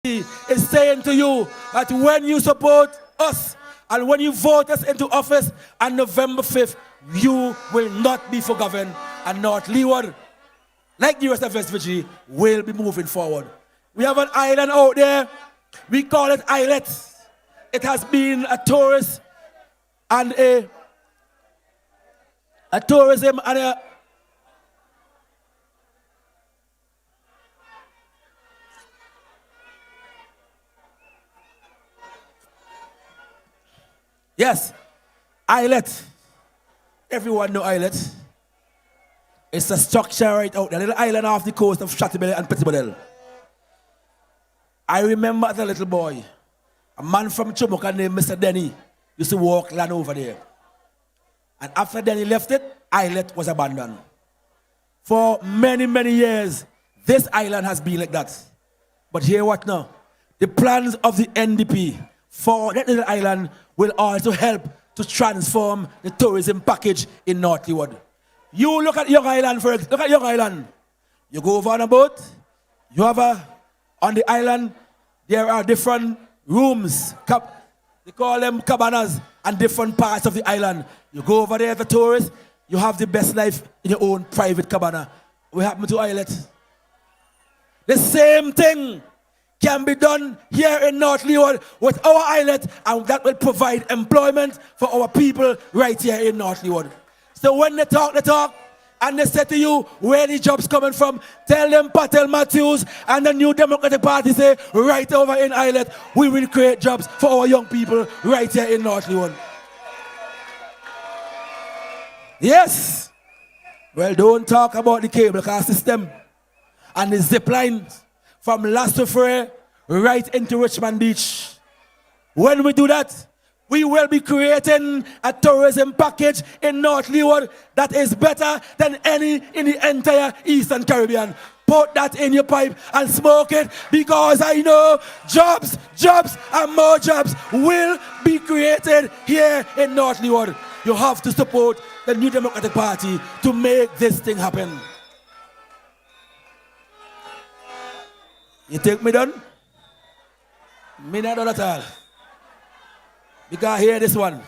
is saying to you that when you support us and when you vote us into office on November 5th, you will not be forgotten, and North Leeward, like the rest of West Virginia, will be moving forward. We have an island out there. We call it Islet. It has been a tourist and a tourism and a yes, Islet. Everyone know Islet. It's a structure right out there, a little island off the coast of Chateaubel and Petit Bordel. I remember as a little boy, a man from Chumuka named Mr. Denny used to walk land over there. And after Denny left it, Islet was abandoned. For many, many years, this island has been like that. But hear what now? The plans of the NDP for that little island will also help to transform the tourism package in North Leeward. You look at Young Island first. Look at Young Island. You go over on a boat. You have on the island, there are different rooms. They call them cabanas and different parts of the island. You go over there as a tourist, you have the best life in your own private cabana. What happened to Islet? The same thing can be done here in North Leeward with our islet, and that will provide employment for our people right here in North Leeward. So when they talk, and they say to you, where the jobs coming from, tell them Patel Matthews and the New Democratic Party say, right over in Islet, we will create jobs for our young people right here in North Leeward. Yes. Well, don't talk about the cable car system and the zip lines from Lastafray right into Richmond Beach. When we do that, we will be creating a tourism package in North Leeward that is better than any in the entire Eastern Caribbean. Put that in your pipe and smoke it, because I know jobs, and more jobs will be created here in North Leeward. You have to support the New Democratic Party to make this thing happen. You think me done? Me not done at all. Because hear this one.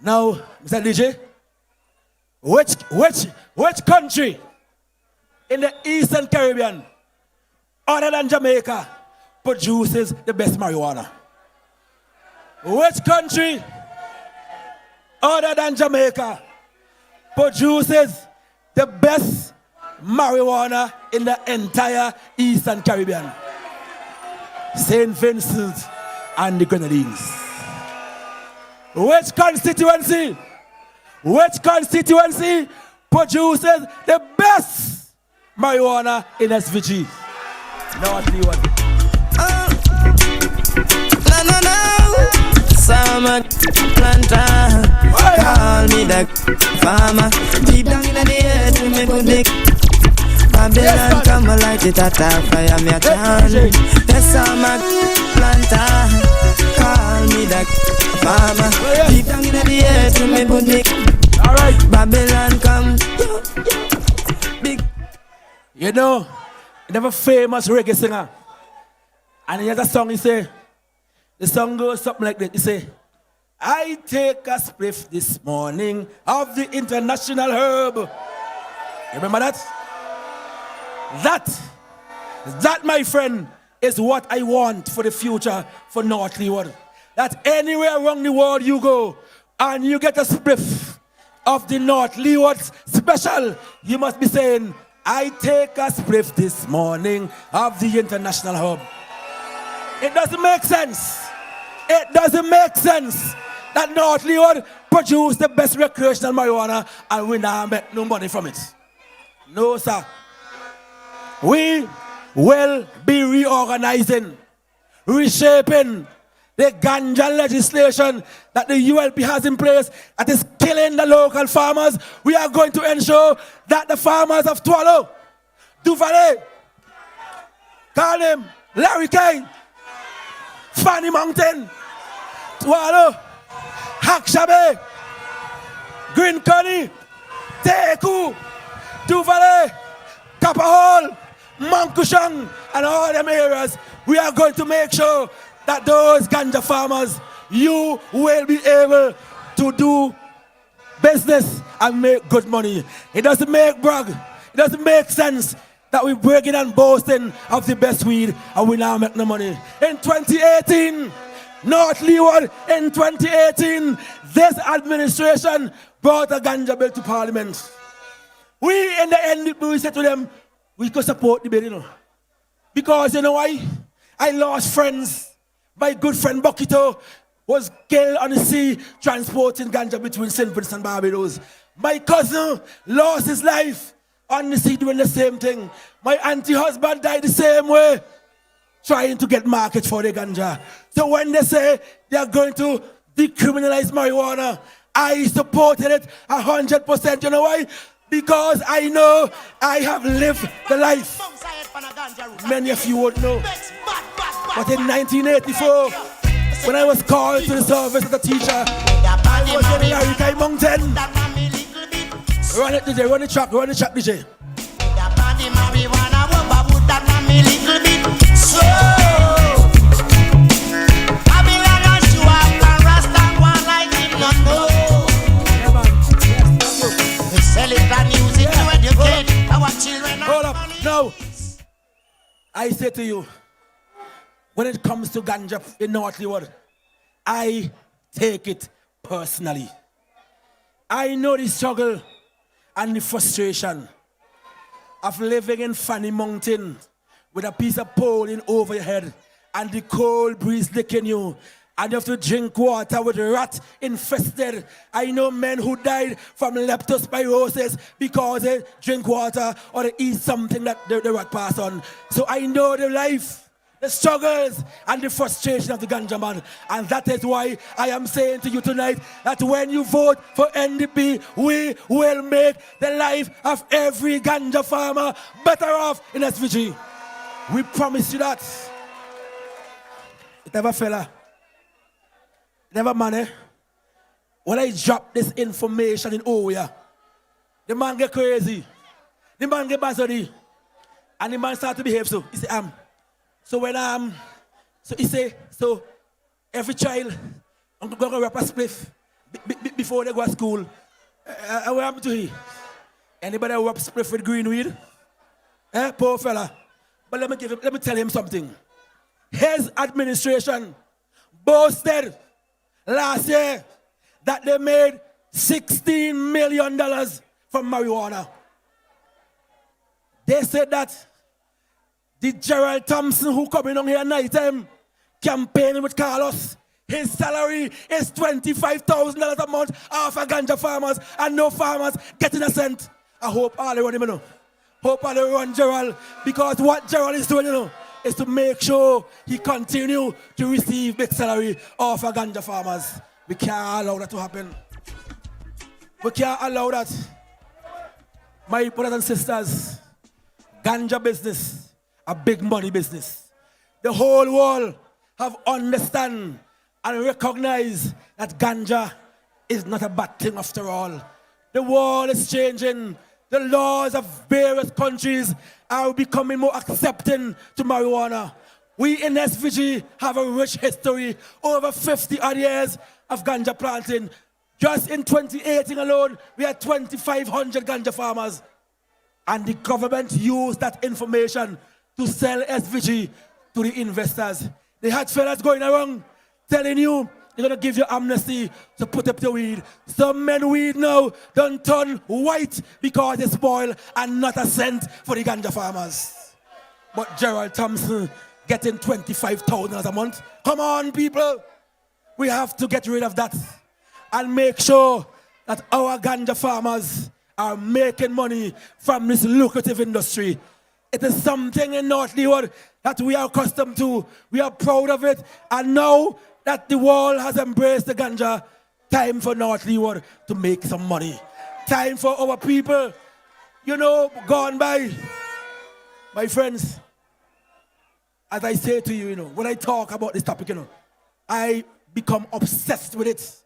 Now, Mr. DJ, which country in the Eastern Caribbean, other than Jamaica, produces the best marijuana? Which country, other than Jamaica, produces the best marijuana in the entire Eastern Caribbean? St. Vincent and the Grenadines. Which constituency produces the best marijuana in SVG? North Leeward. No. Summer planter. Call me the farmer. Deep down in the earth to make a big Babylon come light it at a fire me a can. The summer planter. Call me the farmer. Deep down in the earth to make a big Babylon come big. You know, you have a famous reggae singer, and he has a song. He say, the song goes something like this. He say, I take a spliff this morning of the international herb. You remember that? That, my friend, is what I want for the future for North Leeward. That anywhere around the world you go and you get a spliff of the North Leeward special, you must be saying, I take a spliff this morning of the international herb. It doesn't make sense. It doesn't make sense that North Leeward produce the best recreational marijuana and we now make no money from it. No, sir. We will be reorganizing, reshaping the ganja legislation that the ULP has in place that is killing the local farmers. We are going to ensure that the farmers of Twalo, Duvalley, call him Larry Kane, Fanny Mountain, Twalo, Hakshabe, Green Connie, Teku, Duvalley, Kappa Hall, Mankushang, and all them areas, we are going to make sure that those ganja farmers, you will be able to do business and make good money. It doesn't make brag. It doesn't make sense that we're bragging and boasting of the best weed and we now make no money. In 2018, North Leeward, in 2018, this administration brought a ganja bill to Parliament. We in the NDP, we said to them, we could support the bill, you know. Because you know why? I lost friends. My good friend Bokito was killed on the sea transporting ganja between St. Vincent and Barbados. My cousin lost his life on the sea doing the same thing. My auntie husband died the same way, trying to get market for the ganja. So when they say they are going to decriminalize marijuana, I supported it 100%. You know why? Because I know I have lived the life. Many of you won't know. But in 1984, when I was called to the service as a teacher, I was in Larry Mountain. Run it, DJ, run the track, DJ. Hold up, no. I say to you, when it comes to ganja in North Leeward, I take it personally. I know the struggle and the frustration of living in Fanny Mountain with a piece of pole in over your head and the cold breeze licking you, and you have to drink water with rat infested. I know men who died from leptospirosis because they drink water or they eat something that the rat pass on. So I know the life, the struggles and the frustration of the ganja man. And that is why I am saying to you tonight that when you vote for NDP, we will make the life of every ganja farmer better off in SVG. We promise you that. It never fella. Never money. When I drop this information in Oya, the man get crazy. The man get basody. And the man start to behave so. He say, so when so he say, so every child, I'm going to rap a spliff before they go to school. What happened to he? Anybody who rap spliff with green weed? Poor fella. But let me tell him something. His administration boasted last year that they made $16 million from marijuana. They said that the Gerald Thompson who coming on here night time campaigning with Carlos, his salary is $25,000 a month off of ganja farmers and no farmers getting a cent. I hope all they run him, you know. Hope all they run Gerald, because what Gerald is doing, you know, is to make sure he continue to receive big salary off of ganja farmers. We can't allow that to happen. We can't allow that. My brothers and sisters, ganja business, a big money business. The whole world have understand and recognize that ganja is not a bad thing after all. The world is changing. The laws of various countries are becoming more accepting to marijuana. We in SVG have a rich history, over 50 odd years of ganja planting. Just in 2018 alone, we had 2,500 ganja farmers. And the government used that information to sell SVG to the investors. They had fellas going around telling you they're going to give you amnesty to put up the weed. Some men weed now don't turn white because they spoil and not a cent for the ganja farmers. But Gerald Thompson getting $25,000 a month. Come on, people. We have to get rid of that and make sure that our ganja farmers are making money from this lucrative industry. It is something in North Leeward that we are accustomed to. We are proud of it. And now that the world has embraced the ganja, time for North Leeward to make some money. Time for our people, you know, gone by. My friends, as I say to you, you know, when I talk about this topic, you know, I become obsessed with it.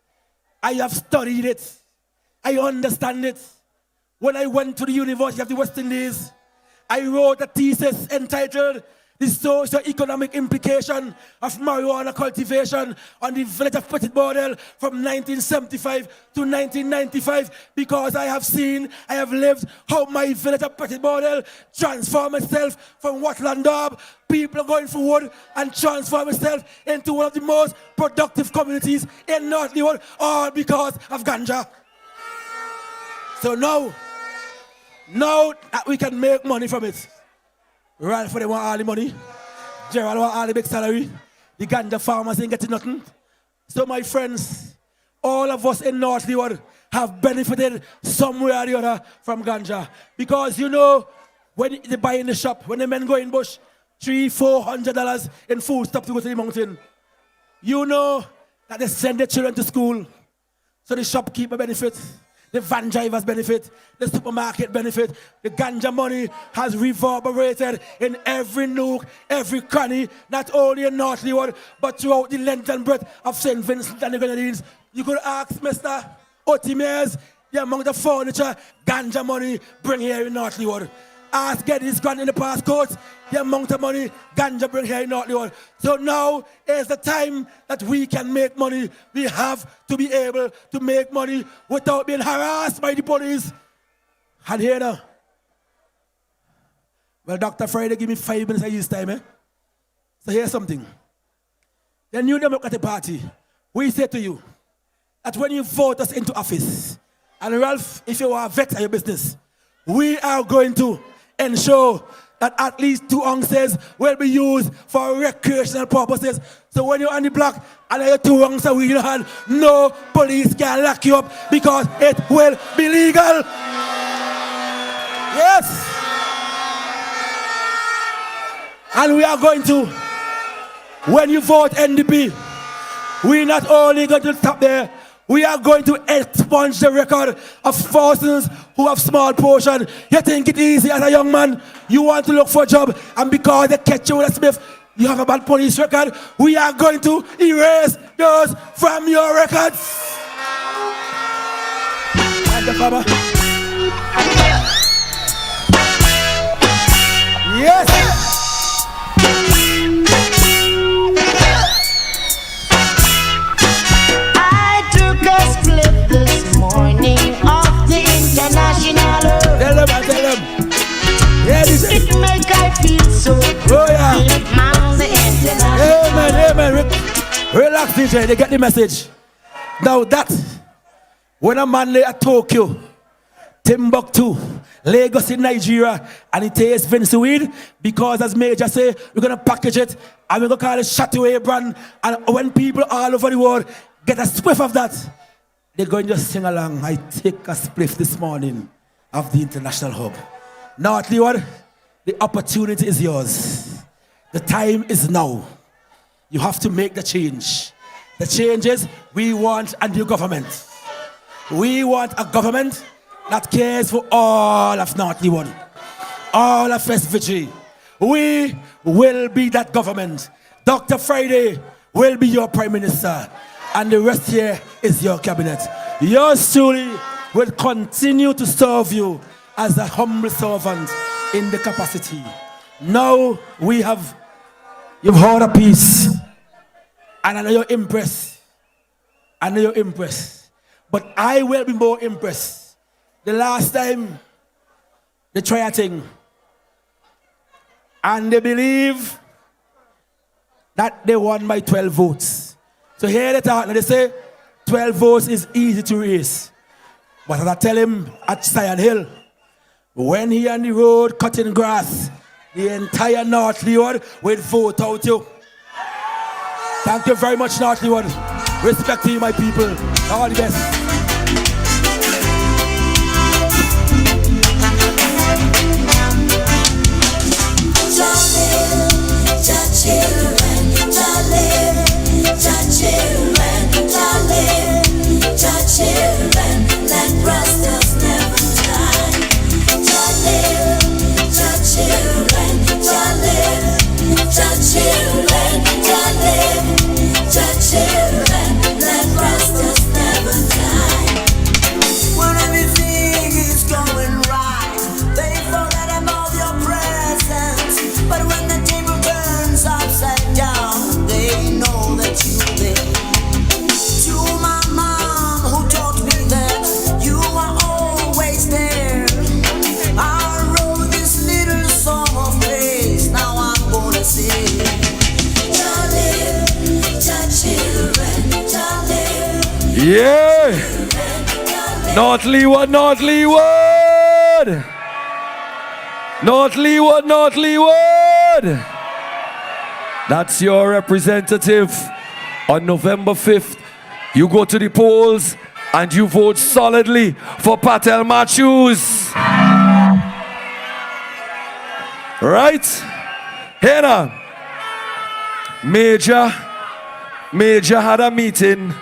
I have studied it. I understand it. When I went to the University of the West Indies, I wrote a thesis entitled The Socio-Economic Implication of Marijuana Cultivation on the village of Petit Bordel from 1975 to 1995 because I have seen, I have lived how my village of Petit Bordel transformed itself from Watland Dab, people going forward and transform itself into one of the most productive communities in North Leeward, all because of ganja. So now that we can make money from it, Ralph they want all the money, Gerald want all the big salary, the ganja farmers ain't getting nothing. So my friends, all of us in North Leeward have benefited somewhere or the other from ganja. Because you know, when they buy in the shop, when the men go in bush, $300-400 in food stuff to go to the mountain, you know that they send their children to school, so the shopkeeper benefits. The van drivers benefit, the supermarket benefit, the ganja money has reverberated in every nook, every cranny, not only in North Leeward, but throughout the length and breadth of St. Vincent and the Grenadines. You could ask Mr. Otimeres, the amount of furniture ganja money bring here in North Leeward. Ask Geddes Grant in the past courts, the amount of money ganja bring here in North Leeward. So now is the time that we can make money. We have to be able to make money without being harassed by the police. And here now. Well, Dr. Friday give me 5 minutes of his time, eh? So here's something. The New Democratic Party, we say to you that when you vote us into office, and Ralph, if you are a vet of your business, we are going to ensure that at least 2 ounces will be used for recreational purposes. So when you're on the block and you have 2 ounces of weed in your hand, no police can lock you up because it will be legal. Yes. And we are going to, when you vote NDP, we're not only going to stop there, we are going to expunge the record of thousands who have small portion. You think it easy as a young man, you want to look for a job, and because they catch you with a Smith, you have a bad police record. We are going to erase those from your records. And the farmer. Yes. Tell them. Yeah, this is it. Make I feel so good. Oh yeah. Amen. Relax, DJ. They get the message. Now that when a man lay at Tokyo, Timbuktu, Lagos in Nigeria, and he tastes Vince weed, because as Major say, we're gonna package it and we're gonna call it Chateau brand. And when people all over the world get a spliff of that, they're going to sing along. I take a spliff this morning of the International Hub. North Leeward, the opportunity is yours. The time is now. You have to make the change. The change is, we want a new government. We want a government that cares for all of North Leeward, all of West Virginia. We will be that government. Dr. Friday will be your Prime Minister, and the rest here is your cabinet. Yours truly will continue to serve you as a humble servant in the capacity. Now you've heard a piece, and I know you're impressed. But I will be more impressed. The last time they try a thing, and they believe that they won by 12 votes. So here they talk, and they say 12 votes is easy to raise. But as I tell him at Sion Hill, when he on the road cutting grass, the entire North Leeward will vote out you. Thank you very much, North Leeward. Respect to you, my people. All the best. Children, let Rastas never die. Yeah. North Leeward, North Leeward. North Leeward, North Leeward. That's your representative on November 5th. You go to the polls and you vote solidly for Patel Matthews. Right? Here now. Major had a meeting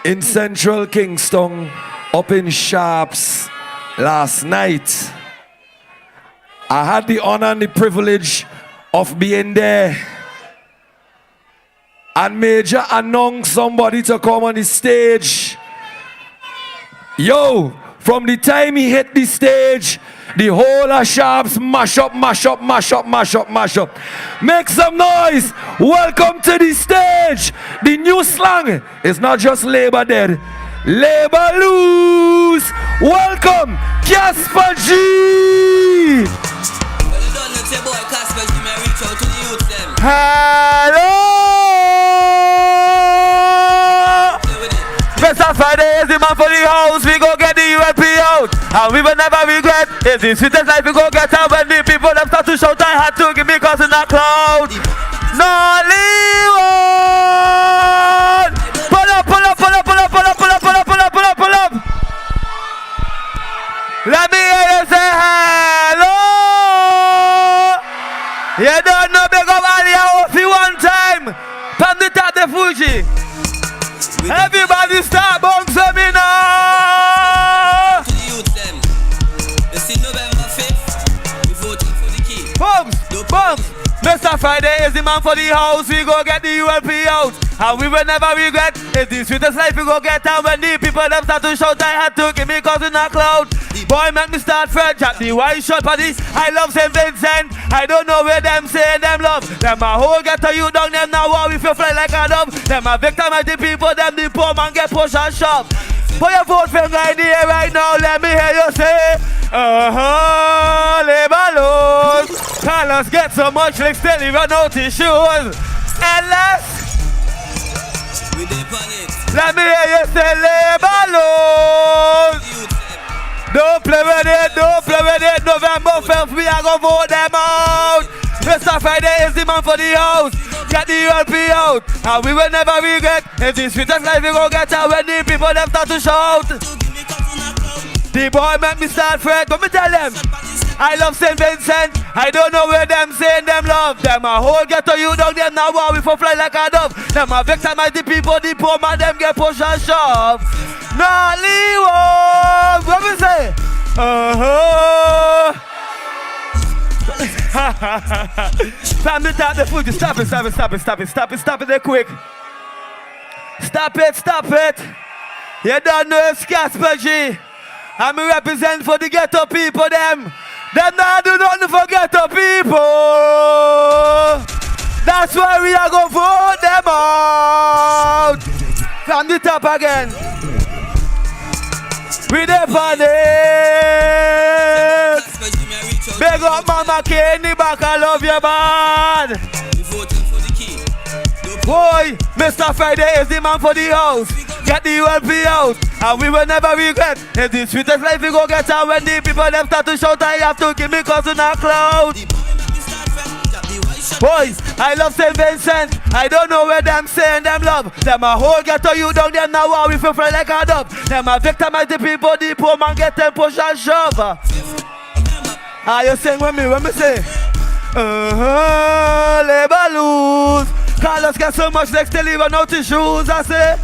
in Central Kingston up in Sharps last night. I had the honor and the privilege of being there. And Major announced somebody to come on the stage. Yo, from the time he hit the stage, the whole of Sharps mash up, mash up, mash up, mash up, mash up. Make some noise. Welcome to the stage. The new slang is not just Labor dead, Labor lose. Welcome, Casper G. Hello. Mr. Friday is the man for the house. We go get the ULP out, and we will never regret. It's the sweetest life we go get out. When the people them start to shout, I had to give me cause in a cloud. Nollywood. Pull up, pull up, pull up, pull up, pull up, pull up, pull up, pull up, pull up, pull up. Let me hear you say hello. You don't know big up Alia Ofi one time. From the top the Fuji. Everybody start bouncing me now. To the youth them. You see November 5th, we voting for the key. Bums, bums. Mr. Friday is the man for the house. We go get the ULP out, and we will never regret. It's the sweetest life we go get out. When the people them start to shout, I had to give me cause in a cloud. Boy, make me start Fred, Jack the white shot party. I love St. Vincent. I don't know where them say them love. Them a whole get to you down them now. Wow, if you fly like a dove. Them a victim of the people. Them the poor man get push and shove. Put your vote finger in the air right now. Let me hear you say, Labor Lord. Call us get so much like still even out his shoes. Endless. We dip on it. Let me hear you say, Labor Lord. Don't play with it, don't play with it. November 5th, we are gonna vote them out. Mr. Friday is the man for the house. Get the ULP out, and we will never regret. It's the sweetest life we gon' get out when the people them start to shout. The boy make me start Fred, let me tell them. I love St. Vincent. I don't know where them saying them love. Them a whole get to you down them now while we for fly like a dove. Them a victim of the people, the poor man them get push and shove. Nollywood, what we say? Time to tap the food. Stop it, stop it, stop it, stop it, stop it, stop it there quick. Stop it, stop it. You don't know it's Casper G. I'm a represent for the ghetto people them. Them not do nothing for ghetto people. That's why we are gonna vote them out. From the top again. We there for it. Big up Mama K in the back, I love you bad. We voting for the key. Boy, Mr. Friday is the man for the house. Get the ULP out, and we will never regret. It's the sweetest life we go get out when the people them start to shout, I have to give me cause in a cloud. Boys, I love St. Vincent. I don't know where them saying them love. Them a whole get to you down them now while we feel fly like a dove. Them a victim of the people, the poor man get them push and shove. You sing with me when me say, Labor lose. Carlos get so much legs till even out his shoes. I say,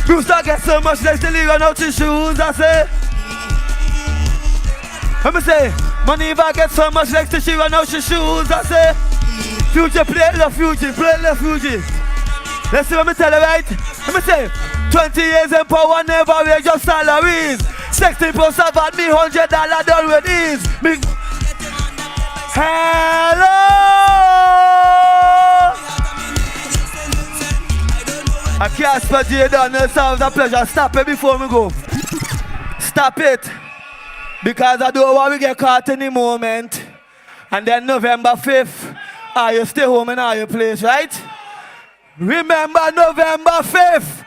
Brewster get so much legs till even out his shoes. I say, let me say, Money if I get so much legs till she run out his shoes. I say, Future play the future, play the future. Let's see what me tell you, right? Let me say, 20 years in power never raise your salaries. 60% at me $100 done with ease. Me hello. I can't spend you down. It's always a pleasure. Stop it before we go. Stop it. Because I don't want to get caught in the moment. And then November 5th, you stay home in your place, right? Remember November 5th.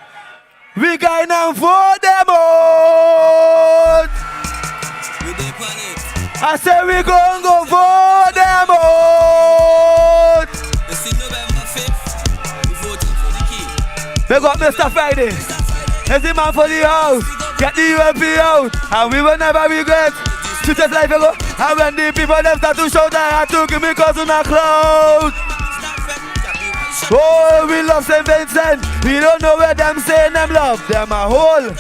We gonna vote them out. We dey on it. I say we gonna go vote them out. You see November 5th, we voting for the key. They got Mr. Friday. Is the man for the house. Get the UMP out. And we will never regret. To just life ago. And when the people them start to shout, I had to give me cousin a cloud. Oh, we love St. Vincent. We don't know where them saying them love. Them a whole.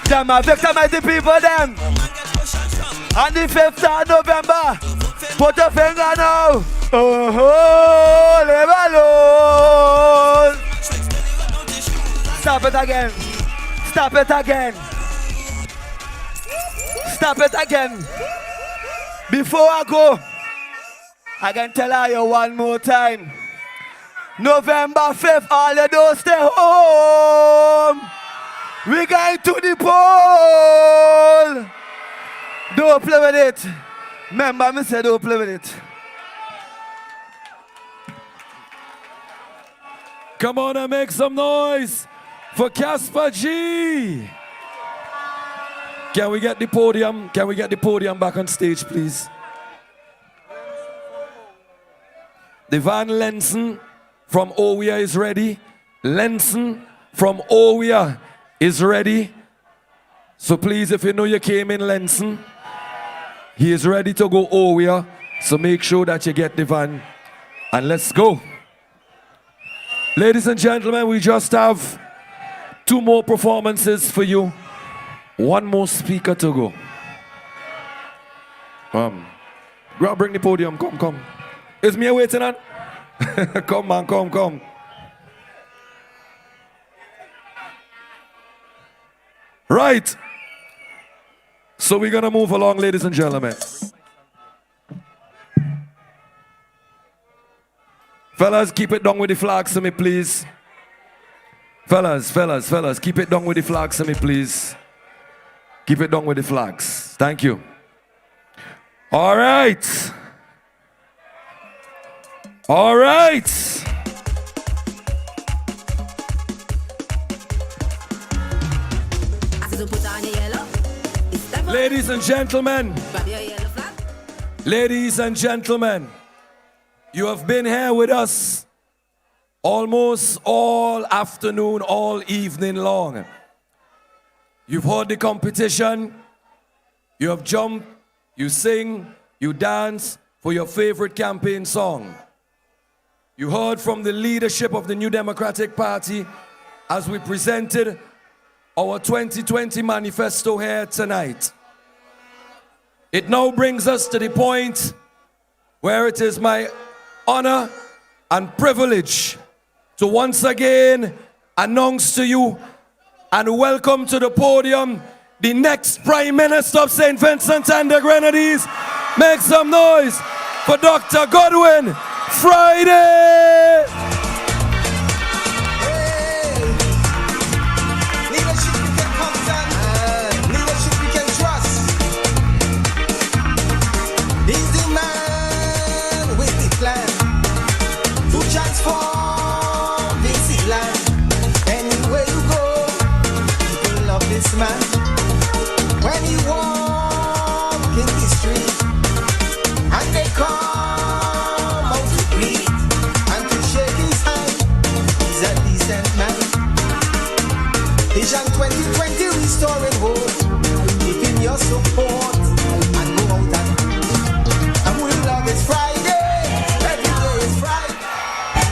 Them a victimize the people them. On the 5th of November, put your finger now. Oh, leave alone. Stop it again. Stop it again. Stop it again. Before I go, I can tell you one more time. November 5th, all you do stay home. We going to the poll. Don't play with it. Remember me said don't play with it. Come on and make some noise for Casper G. Can we get the podium? Can we get the podium back on stage, please? Devan Lenson from Owia is ready. Lenson from Owia is ready. So please, if you know you came in Lenson, he is ready to go Owia. So make sure that you get Devan. And let's go. Ladies and gentlemen, we just have 2 more performances for you. 1 more speaker to go. Bring the podium. Come. Is me waiting on? Come man, come. Right. So we're gonna move along, ladies and gentlemen. Fellas, keep it down with the flags to me, please. Fellas, keep it down with the flags to me, please. Keep it down with the flags. Thank you. All right. Ladies and gentlemen, you have been here with us almost all afternoon, all evening long. You've heard the competition. You have jumped, you sing, you dance for your favorite campaign song. You heard from the leadership of the New Democratic Party as we presented our 2020 manifesto here tonight. It now brings us to the point where it is my honor and privilege to once again announce to you and welcome to the podium the next Prime Minister of St. Vincent and the Grenadines. Make some noise for Dr. Godwin Friday. Leadership we can confident, leadership we can trust. He's the man with the plan to transform this land. Anywhere you go, people love this man. When you walk in the street and they come out to greet and to shake his hand, he's a decent man. Vision 2020 restoring hope. Give him your support and go out and we love is Friday. Every day is Friday.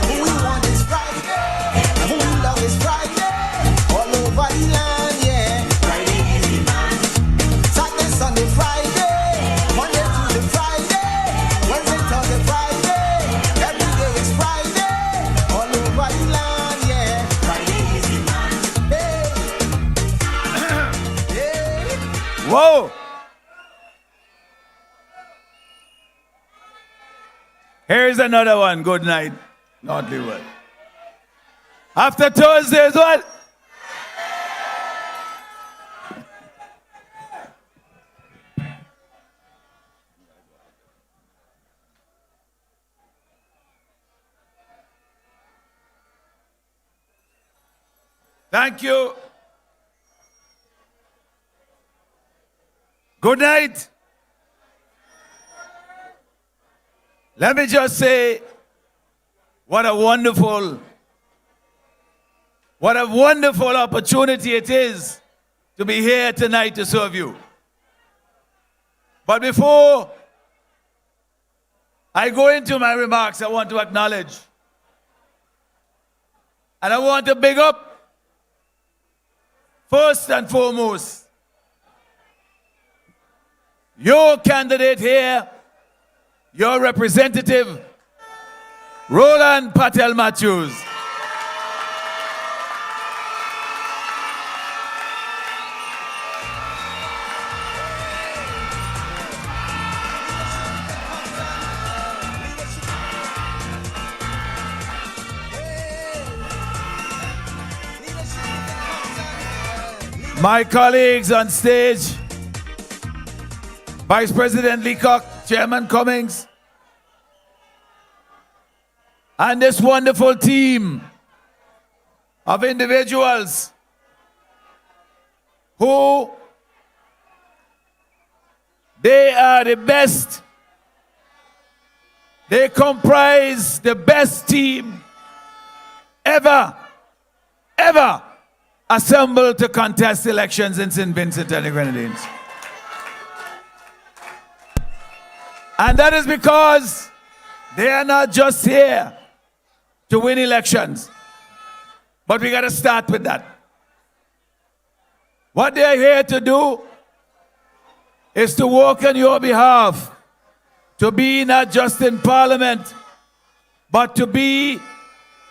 Who we want is Friday. And who we love is Friday. All over the land, yeah. Friday is the man. Saturday, Sunday, Friday. Monday, Tuesday, Friday. Wednesday, Thursday, Friday. Every day is Friday. All over the land, yeah. Friday is the man. Hey. Whoa! Here's another one. Good night. Not the word. After Thursdays, what? Thank you. Good night. Let me just say, what a wonderful opportunity it is to be here tonight to serve you. But before I go into my remarks, I want to acknowledge and I want to big up, first and foremost, your candidate here, your representative, Roland Patel Matthews. My colleagues on stage, Vice President Leacock, Chairman Cummings, and this wonderful team of individuals who they are the best. They comprise the best team ever assembled to contest elections in St. Vincent and the Grenadines. And that is because they are not just here to win elections. But we got to start with that. What they are here to do is to work on your behalf, to be not just in Parliament, but to be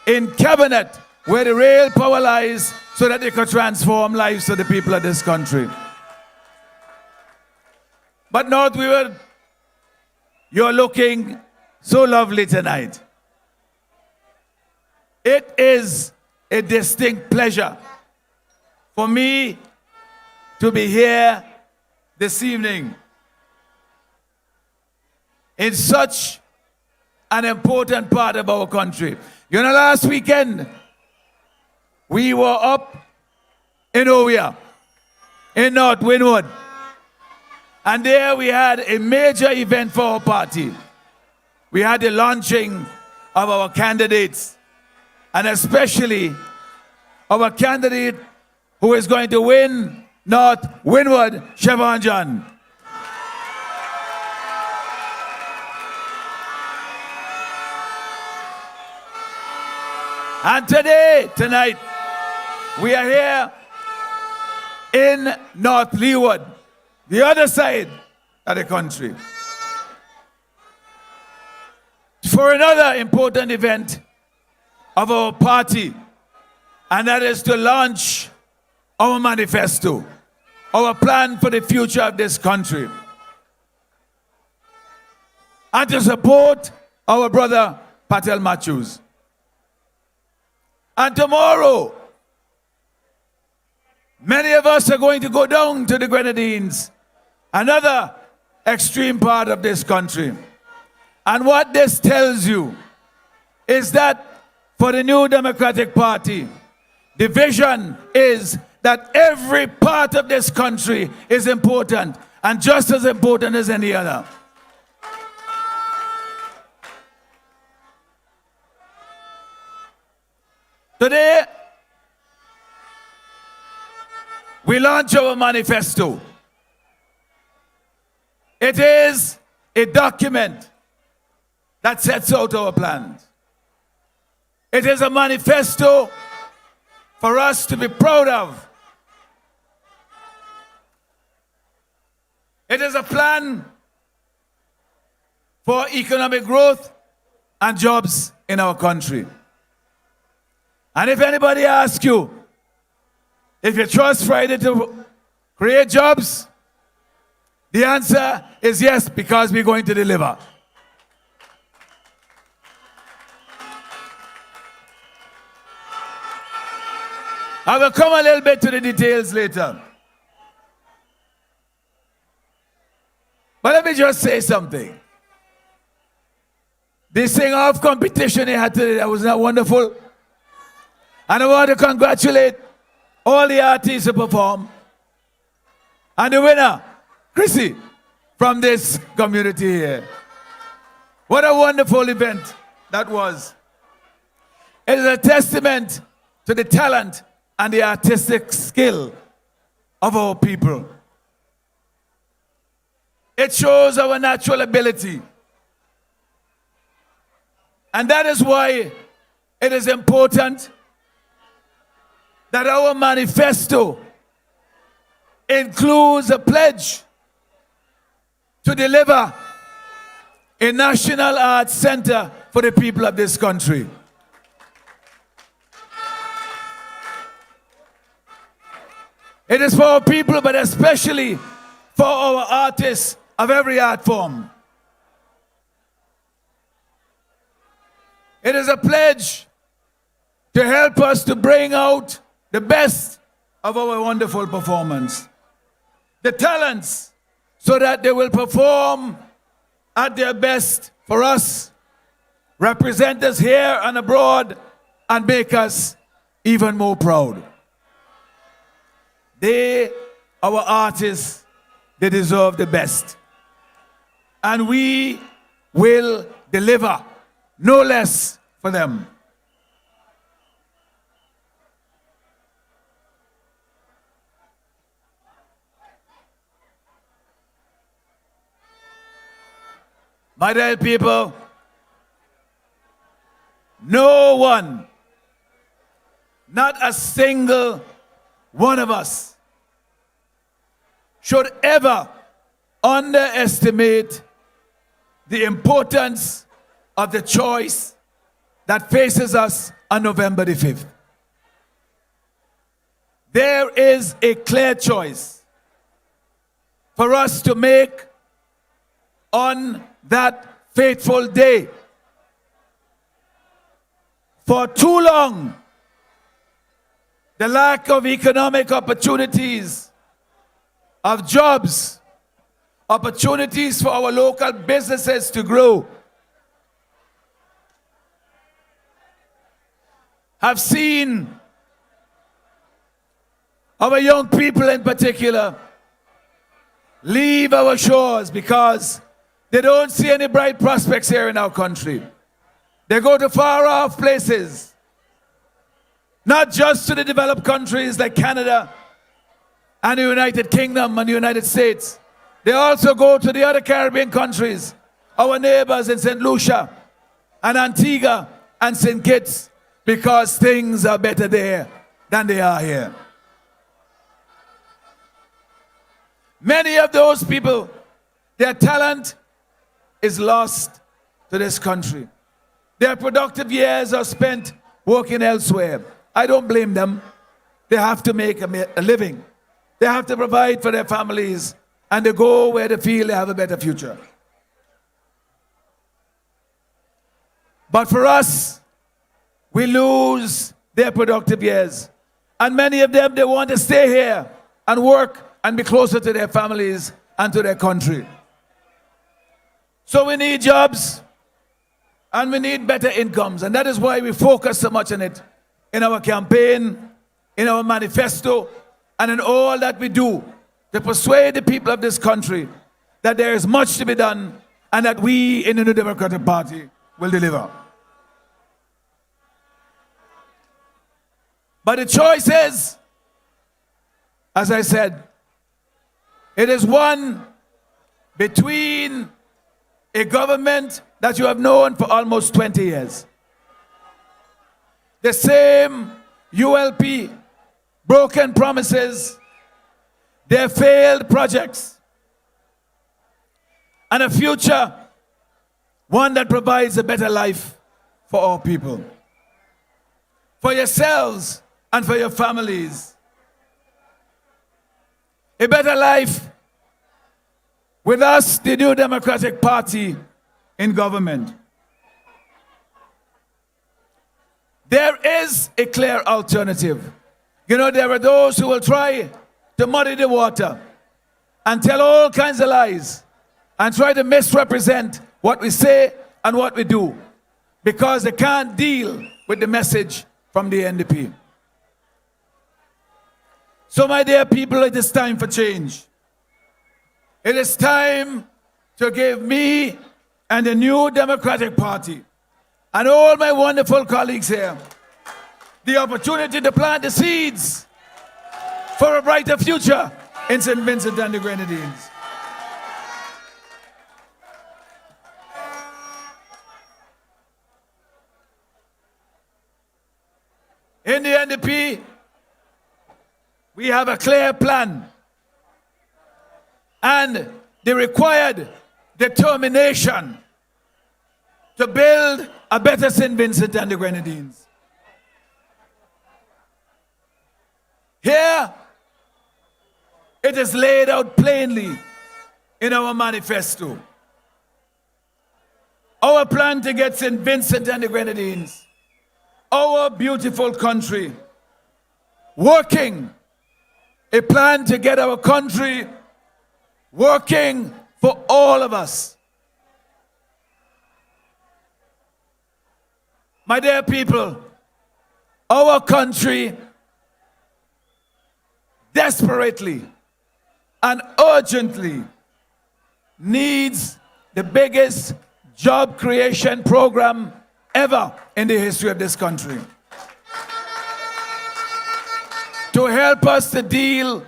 in Cabinet where the real power lies so that they can transform lives of the people of this country. But North Leeward, you're looking so lovely tonight. It is a distinct pleasure for me to be here this evening in such an important part of our country. You know, last weekend, we were up in Ovia, in North Windward. And there we had a major event for our party. We had the launching of our candidates, and especially our candidate who is going to win North Windward, Siobhan John. And tonight, we are here in North Leeward, the other side of the country, for another important event of our party, and that is to launch our manifesto, our plan for the future of this country, and to support our brother Patel Matthews. And tomorrow, many of us are going to go down to the Grenadines, another extreme part of this country. And what this tells you is that for the New Democratic Party, the vision is that every part of this country is important, and just as important as any other. Today, we launch our manifesto. It is a document that sets out our plans. It is a manifesto for us to be proud of. It is a plan for economic growth and jobs in our country. And if anybody asks you if you trust Friday to create jobs, the answer is yes, because we're going to deliver. I will come a little bit to the details later. But let me just say something. This sing-off competition they had today, that was not wonderful. And I want to congratulate all the artists who perform, and the winner, Chrissy, from this community here. What a wonderful event that was. It is a testament to the talent and the artistic skill of our people. It shows our natural ability. And that is why it is important that our manifesto includes a pledge to deliver a national arts center for the people of this country. It is for our people, but especially for our artists of every art form. It is a pledge to help us to bring out the best of our wonderful performance, the talents, so that they will perform at their best for us, represent us here and abroad, and make us even more proud. They, our artists, they deserve the best. And we will deliver no less for them. My dear people, no one, not a single one of us, should ever underestimate the importance of the choice that faces us on November the 5th. There is a clear choice for us to make on that fateful day. For too long, the lack of economic opportunities, of jobs, opportunities for our local businesses to grow, have seen our young people in particular leave our shores because they don't see any bright prospects here in our country. They go to far off places, not just to the developed countries like Canada and the United Kingdom and the United States. They also go to the other Caribbean countries, our neighbors in St. Lucia and Antigua and St. Kitts, because things are better there than they are here. Many of those people, their talent is lost to this country. Their productive years are spent working elsewhere. I don't blame them. They have to make a living. They have to provide for their families, and they go where they feel they have a better future. But for us, we lose their productive years. And many of them, they want to stay here and work and be closer to their families and to their country. So we need jobs and we need better incomes. And that is why we focus so much on it in our campaign, in our manifesto, and in all that we do to persuade the people of this country that there is much to be done and that we in the New Democratic Party will deliver. But the choice is, as I said, it is one between a government that you have known for almost 20 years. The same ULP, broken promises, their failed projects, and a future, one that provides a better life for all people. For yourselves and for your families. A better life with us, the New Democratic Party, in government. There is a clear alternative. You know, there are those who will try to muddy the water and tell all kinds of lies and try to misrepresent what we say and what we do because they can't deal with the message from the NDP. So, my dear people, it is time for change. It is time to give me and the new Democratic Party and all my wonderful colleagues here the opportunity to plant the seeds for a brighter future in St. Vincent and the Grenadines. In the NDP, we have a clear plan and the required determination to build a better St. Vincent and the Grenadines. Here, it is laid out plainly in our manifesto. Our plan to get St. Vincent and the Grenadines, our beautiful country, working. A plan to get our country working for all of us. My dear people, our country desperately and urgently needs the biggest job creation program ever in the history of this country, to help us to deal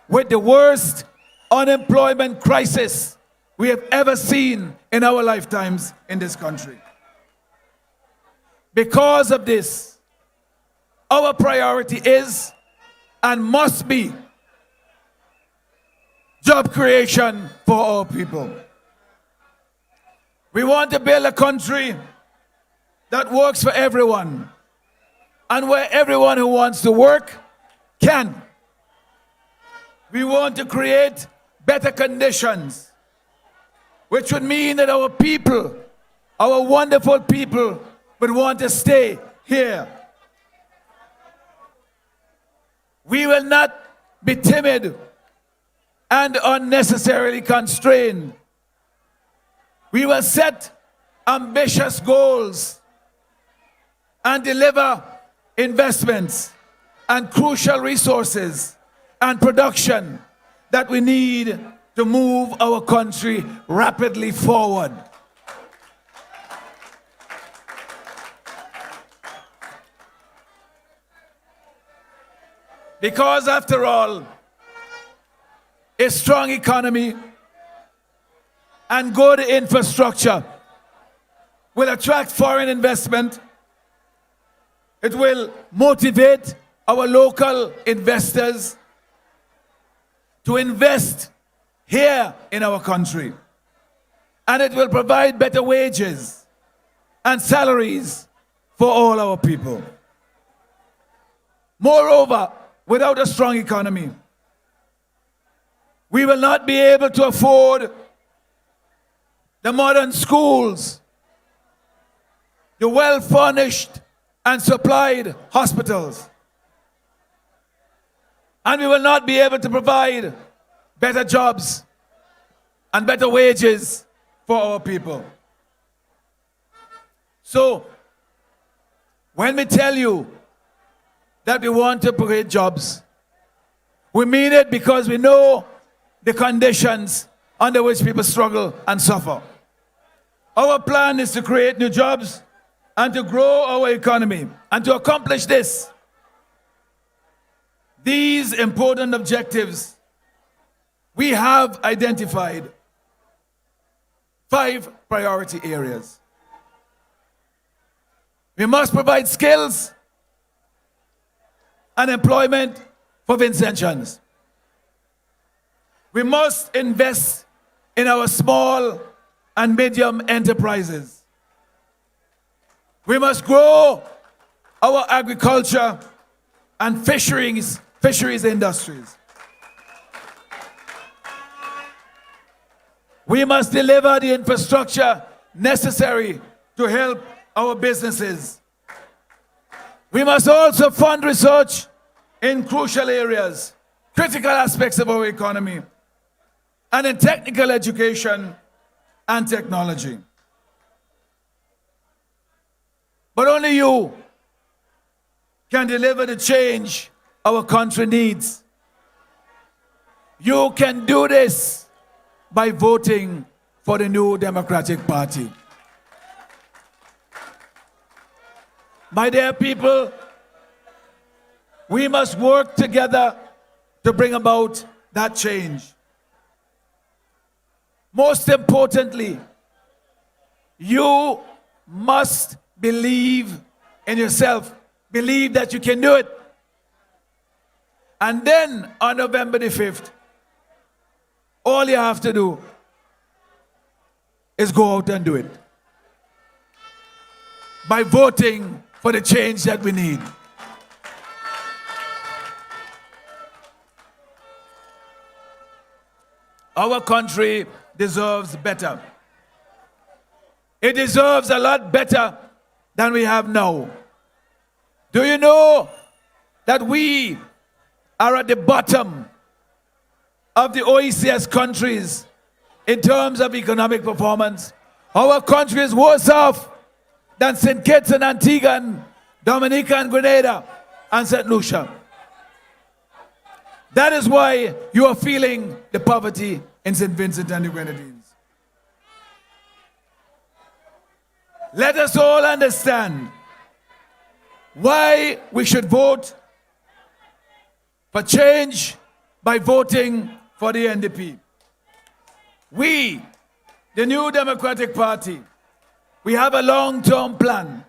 with the worst unemployment crisis we have ever seen in our lifetimes in this country. Because of this, our priority is and must be job creation for our people. We want to build a country that works for everyone, and where everyone who wants to work can. We want to create better conditions, which would mean that our people, our wonderful people, would want to stay here. We will not be timid and unnecessarily constrained. We will set ambitious goals and deliver investments and crucial resources and production that we need to move our country rapidly forward. Because after all, a strong economy and good infrastructure will attract foreign investment. It will motivate our local investors to invest here in our country. And it will provide better wages and salaries for all our people. Moreover, without a strong economy, we will not be able to afford the modern schools, the well-furnished and supplied hospitals. And we will not be able to provide better jobs and better wages for our people. So, when we tell you that we want to create jobs, we mean it because we know the conditions under which people struggle and suffer. Our plan is to create new jobs and to grow our economy. And to accomplish this, these important objectives, we have identified 5 priority areas. We must provide skills and employment for Vincentians. We must invest in our small and medium enterprises. We must grow our agriculture and fisheries industries. We must deliver the infrastructure necessary to help our businesses. We must also fund research in crucial areas, critical aspects of our economy, and in technical education and technology. But only you can deliver the change our country needs. You can do this by voting for the New Democratic Party. My dear people, we must work together to bring about that change. Most importantly, you must believe in yourself. Believe that you can do it. And then on November the 5th, all you have to do is go out and do it. By voting for the change that we need. Our country deserves better. It deserves a lot better than we have now. Do you know that we are at the bottom of the OECS countries in terms of economic performance? Our country is worse off than St. Kitts and Antigua and Dominica and Grenada and St. Lucia. That is why you are feeling the poverty in St. Vincent and the Grenadines. Let us all understand why we should vote for change by voting for the NDP. We, the New Democratic Party, we have a long-term plan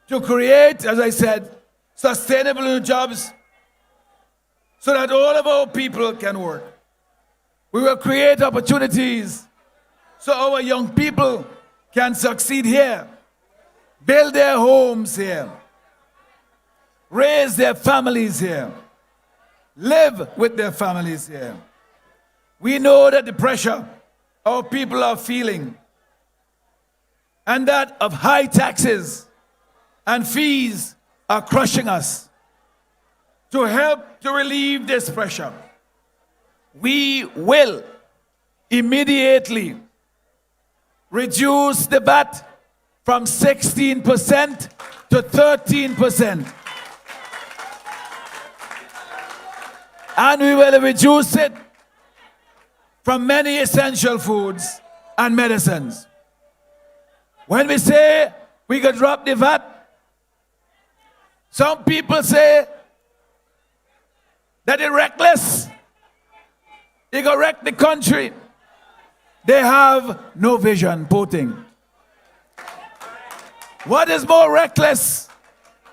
to create, as I said, sustainable new jobs so that all of our people can work. We will create opportunities so our young people can succeed here, build their homes here, raise their families here, live with their families here. We know that the pressure our people are feeling and that of high taxes and fees are crushing us. To help to relieve this pressure, we will immediately reduce the VAT from 16% to 13%. And we will reduce it from many essential foods and medicines. When we say we could drop the VAT, some people say that it's reckless. They go wreck the country. They have no vision, voting. What is more reckless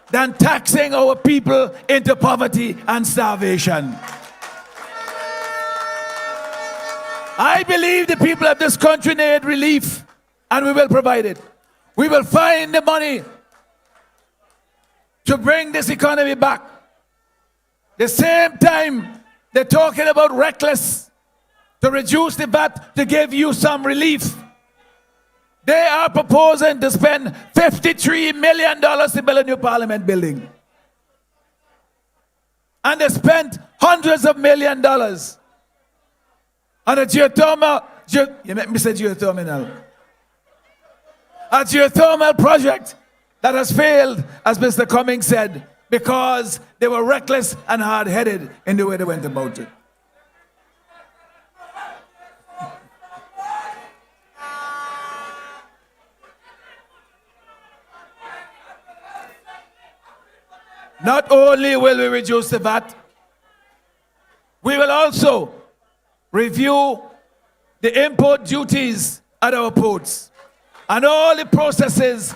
than taxing our people into poverty and starvation? I believe the people of this country need relief, and we will provide it. We will find the money to bring this economy back. The same time, they're talking about reckless to reduce the VAT to give you some relief. They are proposing to spend $53 million to build a new parliament building. And they spent hundreds of $millions on a geothermal, you make me say geothermal. A geothermal project that has failed, as Mr. Cummings said, because they were reckless and hard-headed in the way they went about it. Not only will we reduce the VAT, we will also review the import duties at our ports and all the processes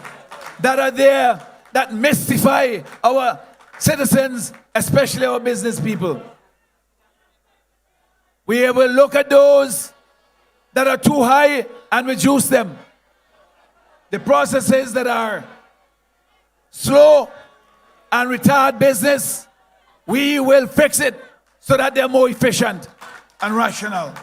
that are there that mystify our citizens, especially our business people. We will look at those that are too high and reduce them. The processes that are slow and retard business, we will fix it so that they're more efficient and rational.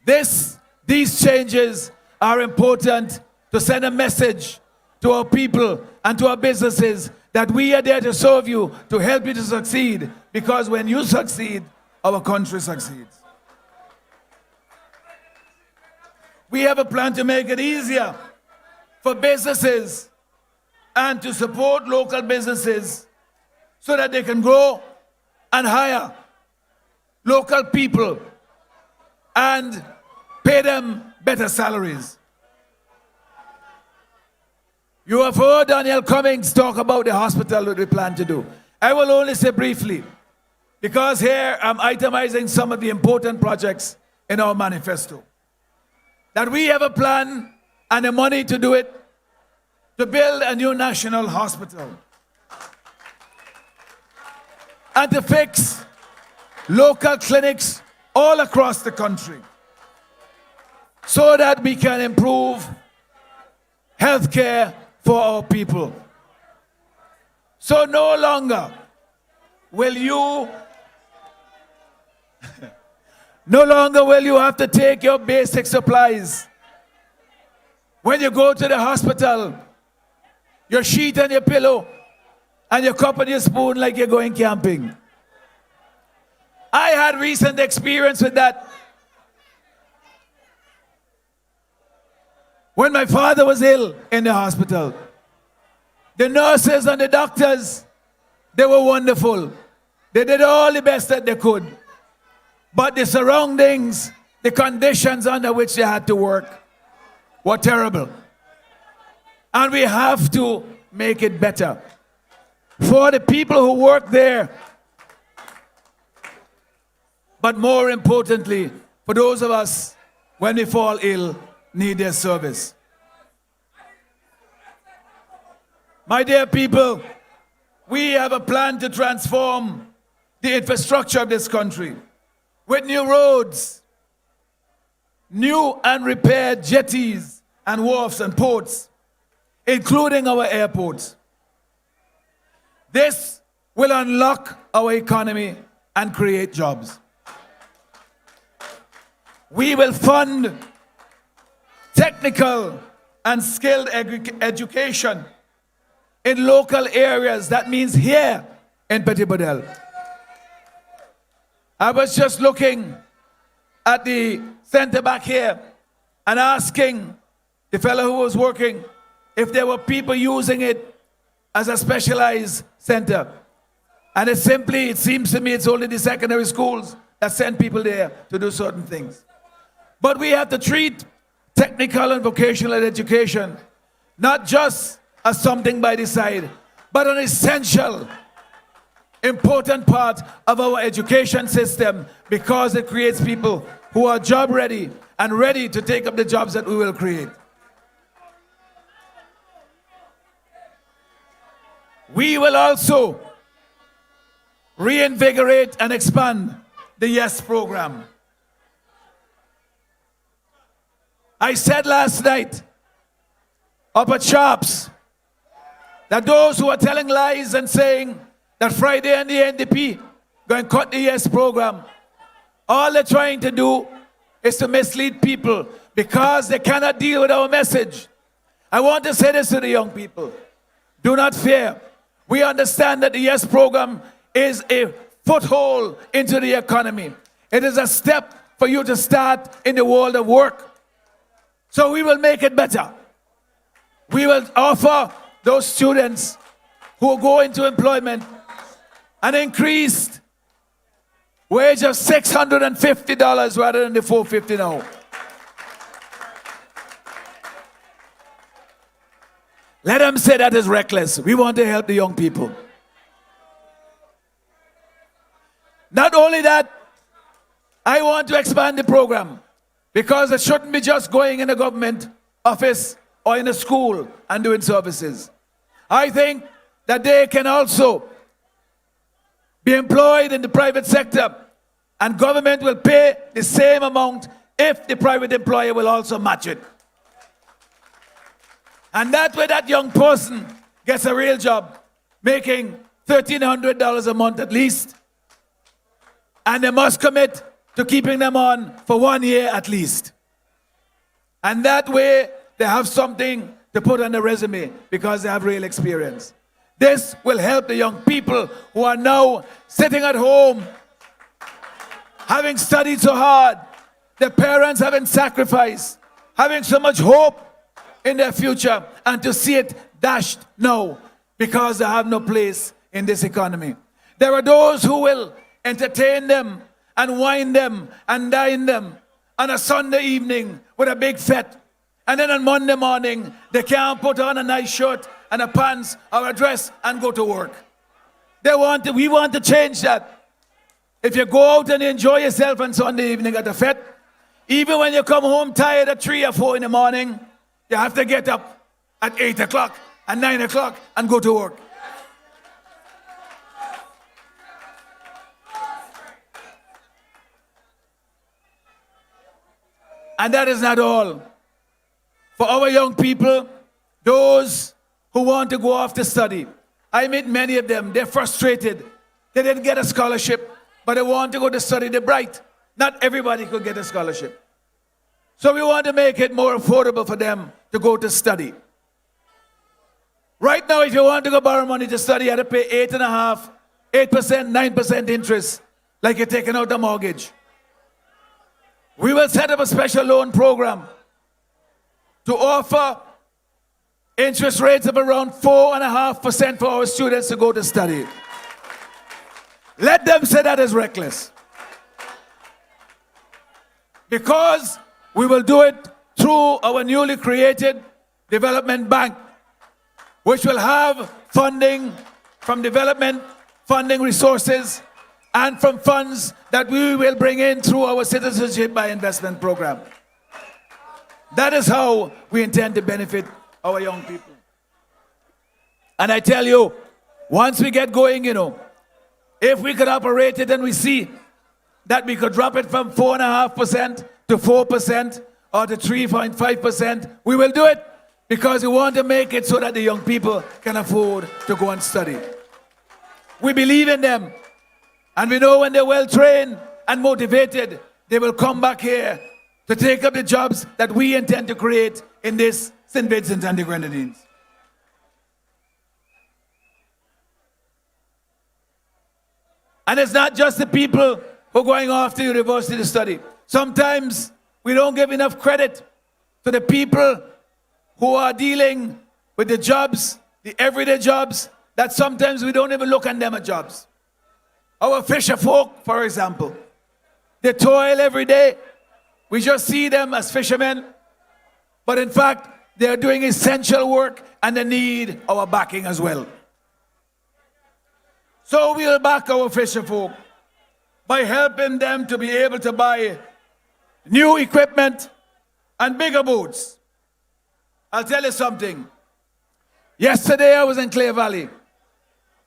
These changes are important to send a message to our people and to our businesses that we are there to serve you, to help you to succeed, because when you succeed, our country succeeds. We have a plan to make it easier for businesses and to support local businesses so that they can grow and hire local people and pay them better salaries. You have heard Daniel Cummings talk about the hospital that we plan to do. I will only say briefly, because here I'm itemizing some of the important projects in our manifesto. That we have a plan and the money to do it, to build a new national hospital. And to fix local clinics all across the country so that we can improve healthcare for our people. So no longer will you have to take your basic supplies when you go to the hospital, your sheet and your pillow and your cup and your spoon like you're going camping. I had recent experience with that. When my father was ill in the hospital, the nurses and the doctors, they were wonderful. They did all the best that they could. But the surroundings, the conditions under which they had to work were terrible. And we have to make it better for the people who work there. But more importantly, for those of us, when we fall ill, need their service. My dear people, we have a plan to transform the infrastructure of this country with new roads, new and repaired jetties and wharfs and ports, including our airports. This will unlock our economy and create jobs. We will fund technical and skilled education in local areas. That means here in Petit Bordel. I was just looking at the center back here and asking the fellow who was working if there were people using it as a specialized center. And it seems to me it's only the secondary schools that send people there to do certain things. But we have to treat technical and vocational education not just as something by the side, but an essential, important part of our education system, because it creates people who are job ready and ready to take up the jobs that we will create. We will also reinvigorate and expand the YES program. I said last night up at Sharps that those who are telling lies and saying that Friday and the NDP going to cut the YES program, all they're trying to do is to mislead people because they cannot deal with our message. I want to say this to the young people. Do not fear. We understand that the YES program is a foothold into the economy. It is a step for you to start in the world of work. So we will make it better. We will offer those students who go into employment an increased wage of $650 rather than the $450 now. Let them say that is reckless. We want to help the young people. Not only that, I want to expand the program, because it shouldn't be just going in a government office or in a school and doing services. I think that they can also be employed in the private sector, and government will pay the same amount if the private employer will also match it. And that way that young person gets a real job, making $1,300 a month at least, and they must commit to keeping them on for 1 year at least. And that way, they have something to put on the resume because they have real experience. This will help the young people who are now sitting at home, having studied so hard, their parents having sacrificed, having so much hope in their future, and to see it dashed now because they have no place in this economy. There are those who will entertain them and wine them and dine them on a Sunday evening with a big fete. And then on Monday morning, they can't put on a nice shirt and a pants or a dress and go to work. We want to change that. If you go out and enjoy yourself on Sunday evening at the fete, even when you come home tired at 3 or 4 in the morning, you have to get up at 8 o'clock and 9 o'clock and go to work. And that is not all. For our young people, those who want to go off to study, I meet many of them, they're frustrated. They didn't get a scholarship, but they want to go to study. They're bright. Not everybody could get a scholarship. So we want to make it more affordable for them to go to study. Right now, if you want to go borrow money to study, you have to pay 8.5%, 8%, 9% interest, like you're taking out a mortgage. We will set up a special loan program to offer interest rates of around 4.5% for our students to go to study. Let them say that is reckless. Because we will do it through our newly created development bank, which will have funding from development, funding resources, and from funds that we will bring in through our citizenship by investment program. That is how we intend to benefit our young people. And I tell you, once we get going, if we could operate it and we see that we could drop it from 4.5% to 4% or to 3.5%, we will do it because we want to make it so that the young people can afford to go and study. We believe in them. And we know when they're well trained and motivated, they will come back here to take up the jobs that we intend to create in this St. Vincent and the Grenadines. And it's not just the people who are going off to university to study. Sometimes we don't give enough credit to the people who are dealing with the jobs, the everyday jobs, that sometimes we don't even look at them as jobs. Our fisher folk, for example, they toil every day. We just see them as fishermen. But in fact, they are doing essential work and they need our backing as well. So we'll back our fisher folk by helping them to be able to buy new equipment and bigger boats. I'll tell you something. Yesterday I was in Clay Valley.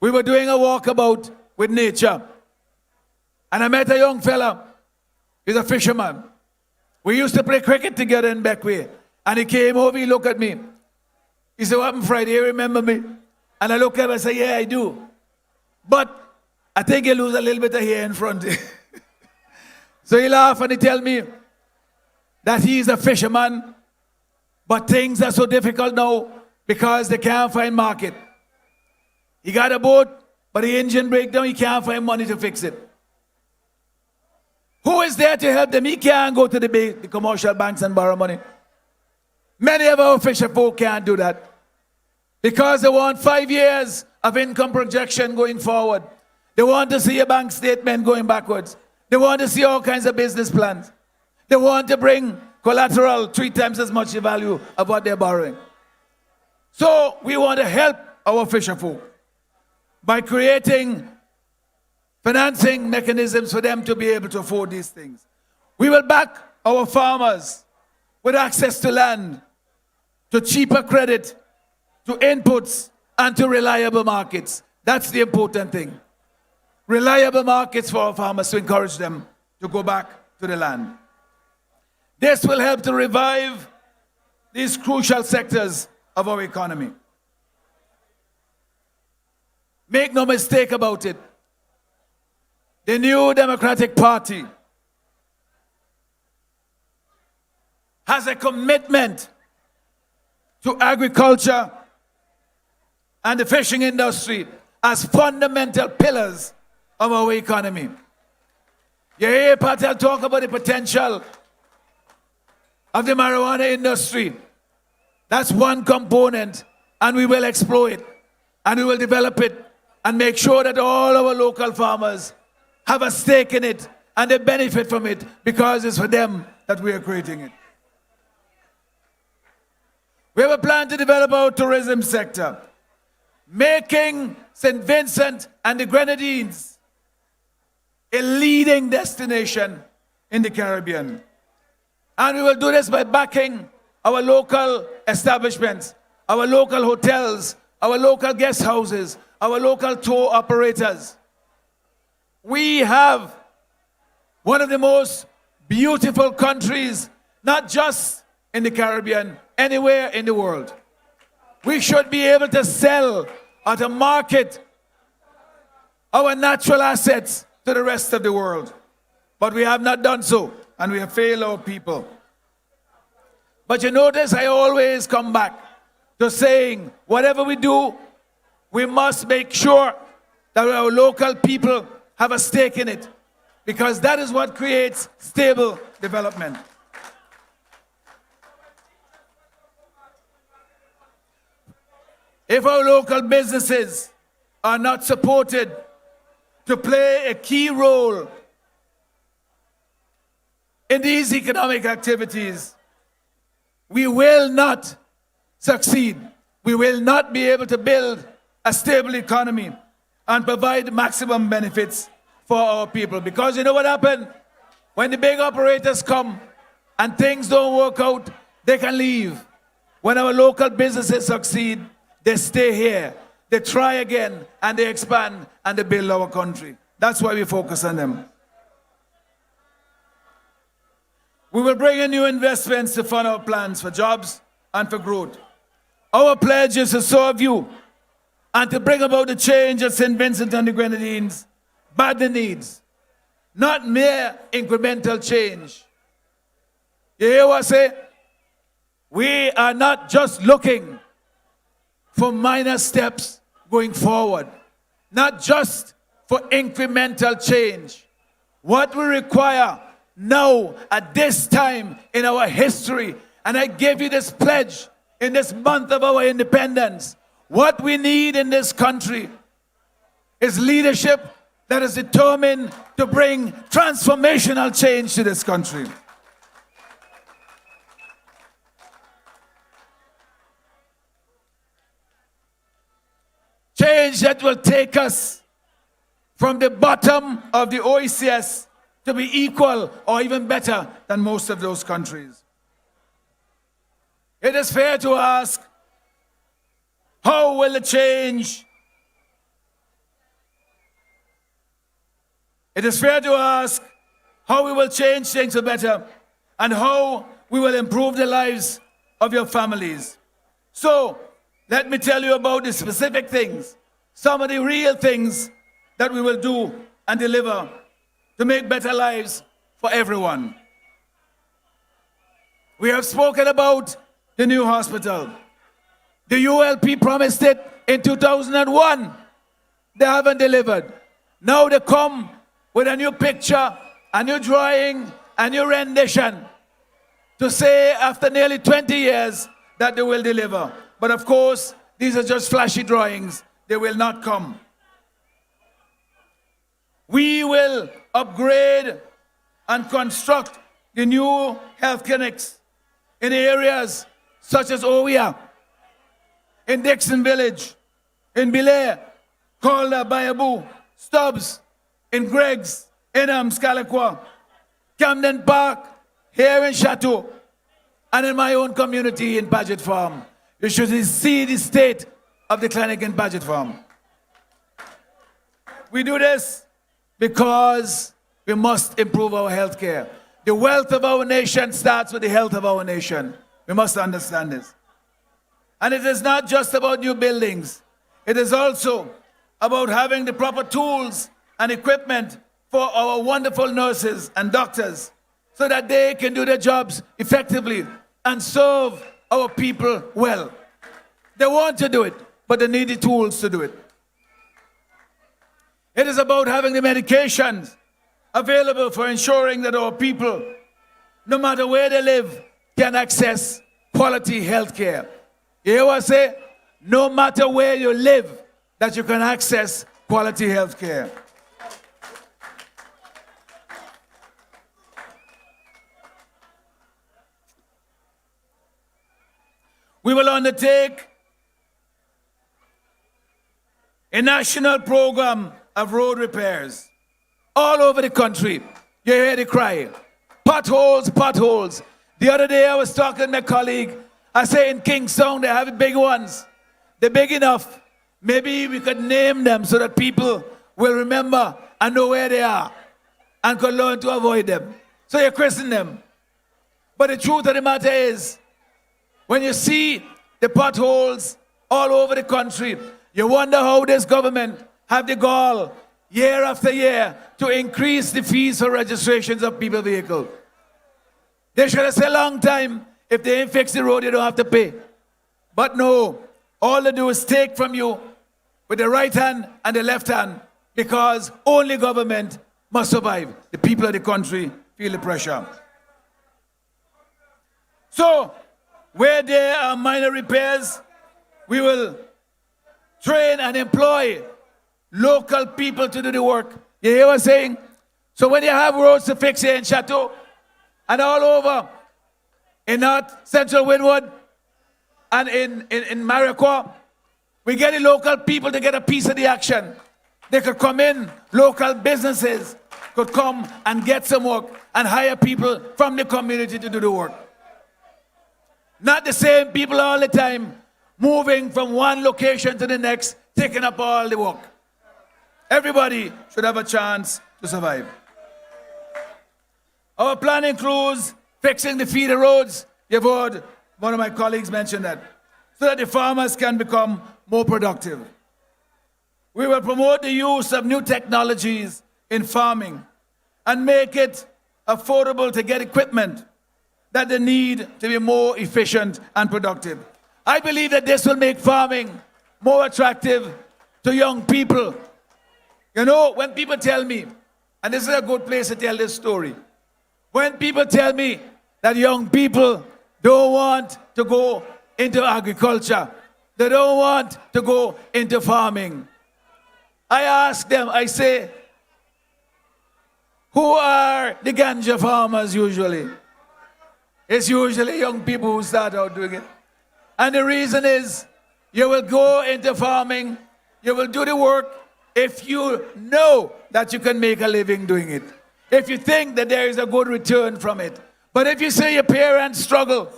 We were doing a walkabout with nature. And I met a young fella. He's a fisherman. We used to play cricket together in Beckway. And he came over, he looked at me. He said, "What happened Friday? You remember me?" And I looked at him and said, "Yeah, I do. But I think you lose a little bit of hair in front." So he laughed and he tell me that he's a fisherman, but things are so difficult now because they can't find market. He got a boat, but the engine break down, he can't find money to fix it. Who is there to help them? He can't go to the commercial banks and borrow money. Many of our fisher folk can't do that because they want 5 years of income projection going forward. They want to see a bank statement going backwards. They want to see all kinds of business plans. They want to bring collateral 3 times as much the value of what they're borrowing. So we want to help our fisher folk by creating financing mechanisms for them to be able to afford these things. We will back our farmers with access to land, to cheaper credit, to inputs, and to reliable markets. That's the important thing. Reliable markets for our farmers to encourage them to go back to the land. This will help to revive these crucial sectors of our economy. Make no mistake about it. The New Democratic Party has a commitment to agriculture and the fishing industry as fundamental pillars of our economy. You hear Patel talk about the potential of the marijuana industry. That's one component and we will explore it, and we will develop it, and make sure that all our local farmers have a stake in it, and they benefit from it, because it's for them that we are creating it. We have a plan to develop our tourism sector, making St. Vincent and the Grenadines a leading destination in the Caribbean. And we will do this by backing our local establishments, our local hotels, our local guest houses, our local tour operators. We have one of the most beautiful countries, not just in the Caribbean, anywhere in the world. We should be able to sell or to market our natural assets to the rest of the world. But we have not done so, and we have failed our people. But you notice I always come back to saying, whatever we do, we must make sure that our local people have a stake in it, because that is what creates stable development. If our local businesses are not supported to play a key role in these economic activities, we will not succeed. We will not be able to build a stable economy and provide maximum benefits for our people. Because you know what happened? When the big operators come and things don't work out, they can leave. When our local businesses succeed, they stay here, they try again, and they expand, and they build our country. That's why we focus on them. We will bring in new investments to fund our plans for jobs and for growth. Our pledge is to serve you and to bring about the change at St. Vincent and the Grenadines badly needs, not mere incremental change. You hear what I say? We are not just looking for minor steps going forward, not just for incremental change. What we require now at this time in our history, and I gave you this pledge in this month of our independence, what we need in this country is leadership that is determined to bring transformational change to this country. Change that will take us from the bottom of the OECS to be equal or even better than most of those countries. It is fair to ask, how will the change? It is fair to ask how we will change things for better and how we will improve the lives of your families. So, let me tell you about the specific things, some of the real things that we will do and deliver to make better lives for everyone. We have spoken about the new hospital. The ULP promised it in 2001. They haven't delivered. Now they come with a new picture, a new drawing, a new rendition to say after nearly 20 years that they will deliver. But of course, these are just flashy drawings. They will not come. We will upgrade and construct the new health clinics in areas such as Owia, in Dixon Village, in Belair, Calder, Bayabu, Stubbs, in Greggs, Enham, Scalaqua, Camden Park, here in Chateau, and in my own community in Paget Farm. You should see the state of the clinic in Paget Farm. We do this because we must improve our health care. The wealth of our nation starts with the health of our nation. We must understand this. And it is not just about new buildings. It is also about having the proper tools and equipment for our wonderful nurses and doctors so that they can do their jobs effectively and serve our people well. They want to do it, but they need the tools to do it. It is about having the medications available for ensuring that our people, no matter where they live, can access quality health care. You hear what I say? no matter where you live, that you can access quality health care. We will undertake a national program of road repairs all over the country. You hear the cry. Potholes, potholes. The other day I was talking to my colleague. I say in Kingstown they have big ones. They're big enough. Maybe we could name them so that people will remember and know where they are and could learn to avoid them. So you christen them. But the truth of the matter is, when you see the potholes all over the country, you wonder how this government have the gall year after year to increase the fees for registrations of people vehicles. They should have said a long time, if they ain't fix the road, you don't have to pay. But no, all they do is take from you with the right hand and the left hand, because only government must survive. The people of the country feel the pressure. So, where there are minor repairs, we will train and employ local people to do the work. You hear what I'm saying? So when you have roads to fix here in Chateau and all over in North Central Windward and in Mariquois, we get the local people to get a piece of the action. They could come in, local businesses could come and get some work and hire people from the community to do the work. Not the same people all the time, moving from one location to the next, taking up all the work. Everybody should have a chance to survive. Our plan includes fixing the feeder roads. You've heard one of my colleagues mention that, so that the farmers can become more productive. We will promote the use of new technologies in farming and make it affordable to get equipment that they need to be more efficient and productive. I believe that this will make farming more attractive to young people. You know, when people tell me, and this is a good place to tell this story, when people tell me that young people don't want to go into agriculture, they don't want to go into farming, I ask them, I say, who are the ganja farmers usually? It's usually young people who start out doing it. And the reason is, you will go into farming, you will do the work if you know that you can make a living doing it. If you think that there is a good return from it. But if you say your parents struggle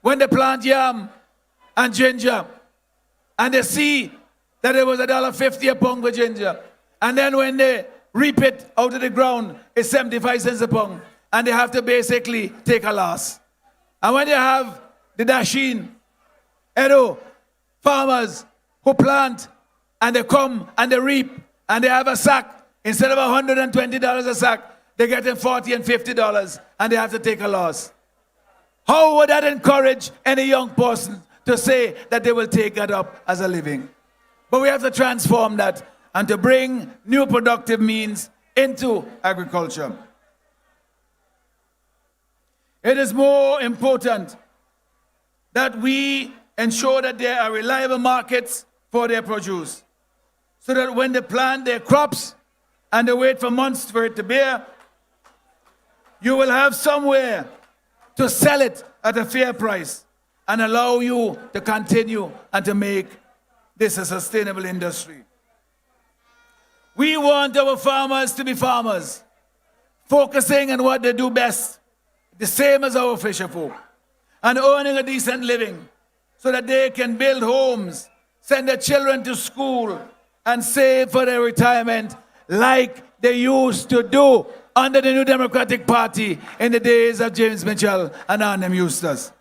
when they plant yam and ginger, and they see that it was $1.50 a pound for ginger, and then when they reap it out of the ground, it's 75 cents a pound, and they have to basically take a loss. And when you have the Dashin, Edo, farmers who plant and they come and they reap and they have a sack, instead of $120 a sack, they're getting $40 and $50 and they have to take a loss. How would that encourage any young person to say that they will take that up as a living? But we have to transform that and to bring new productive means into agriculture. It is more important that we ensure that there are reliable markets for their produce, so that when they plant their crops and they wait for months for it to bear, you will have somewhere to sell it at a fair price and allow you to continue and to make this a sustainable industry. We want our farmers to be farmers, focusing on what they do best, the same as our fisher folk, and earning a decent living so that they can build homes, send their children to school, and save for their retirement like they used to do under the New Democratic Party in the days of James Mitchell and Arnhem Eustace.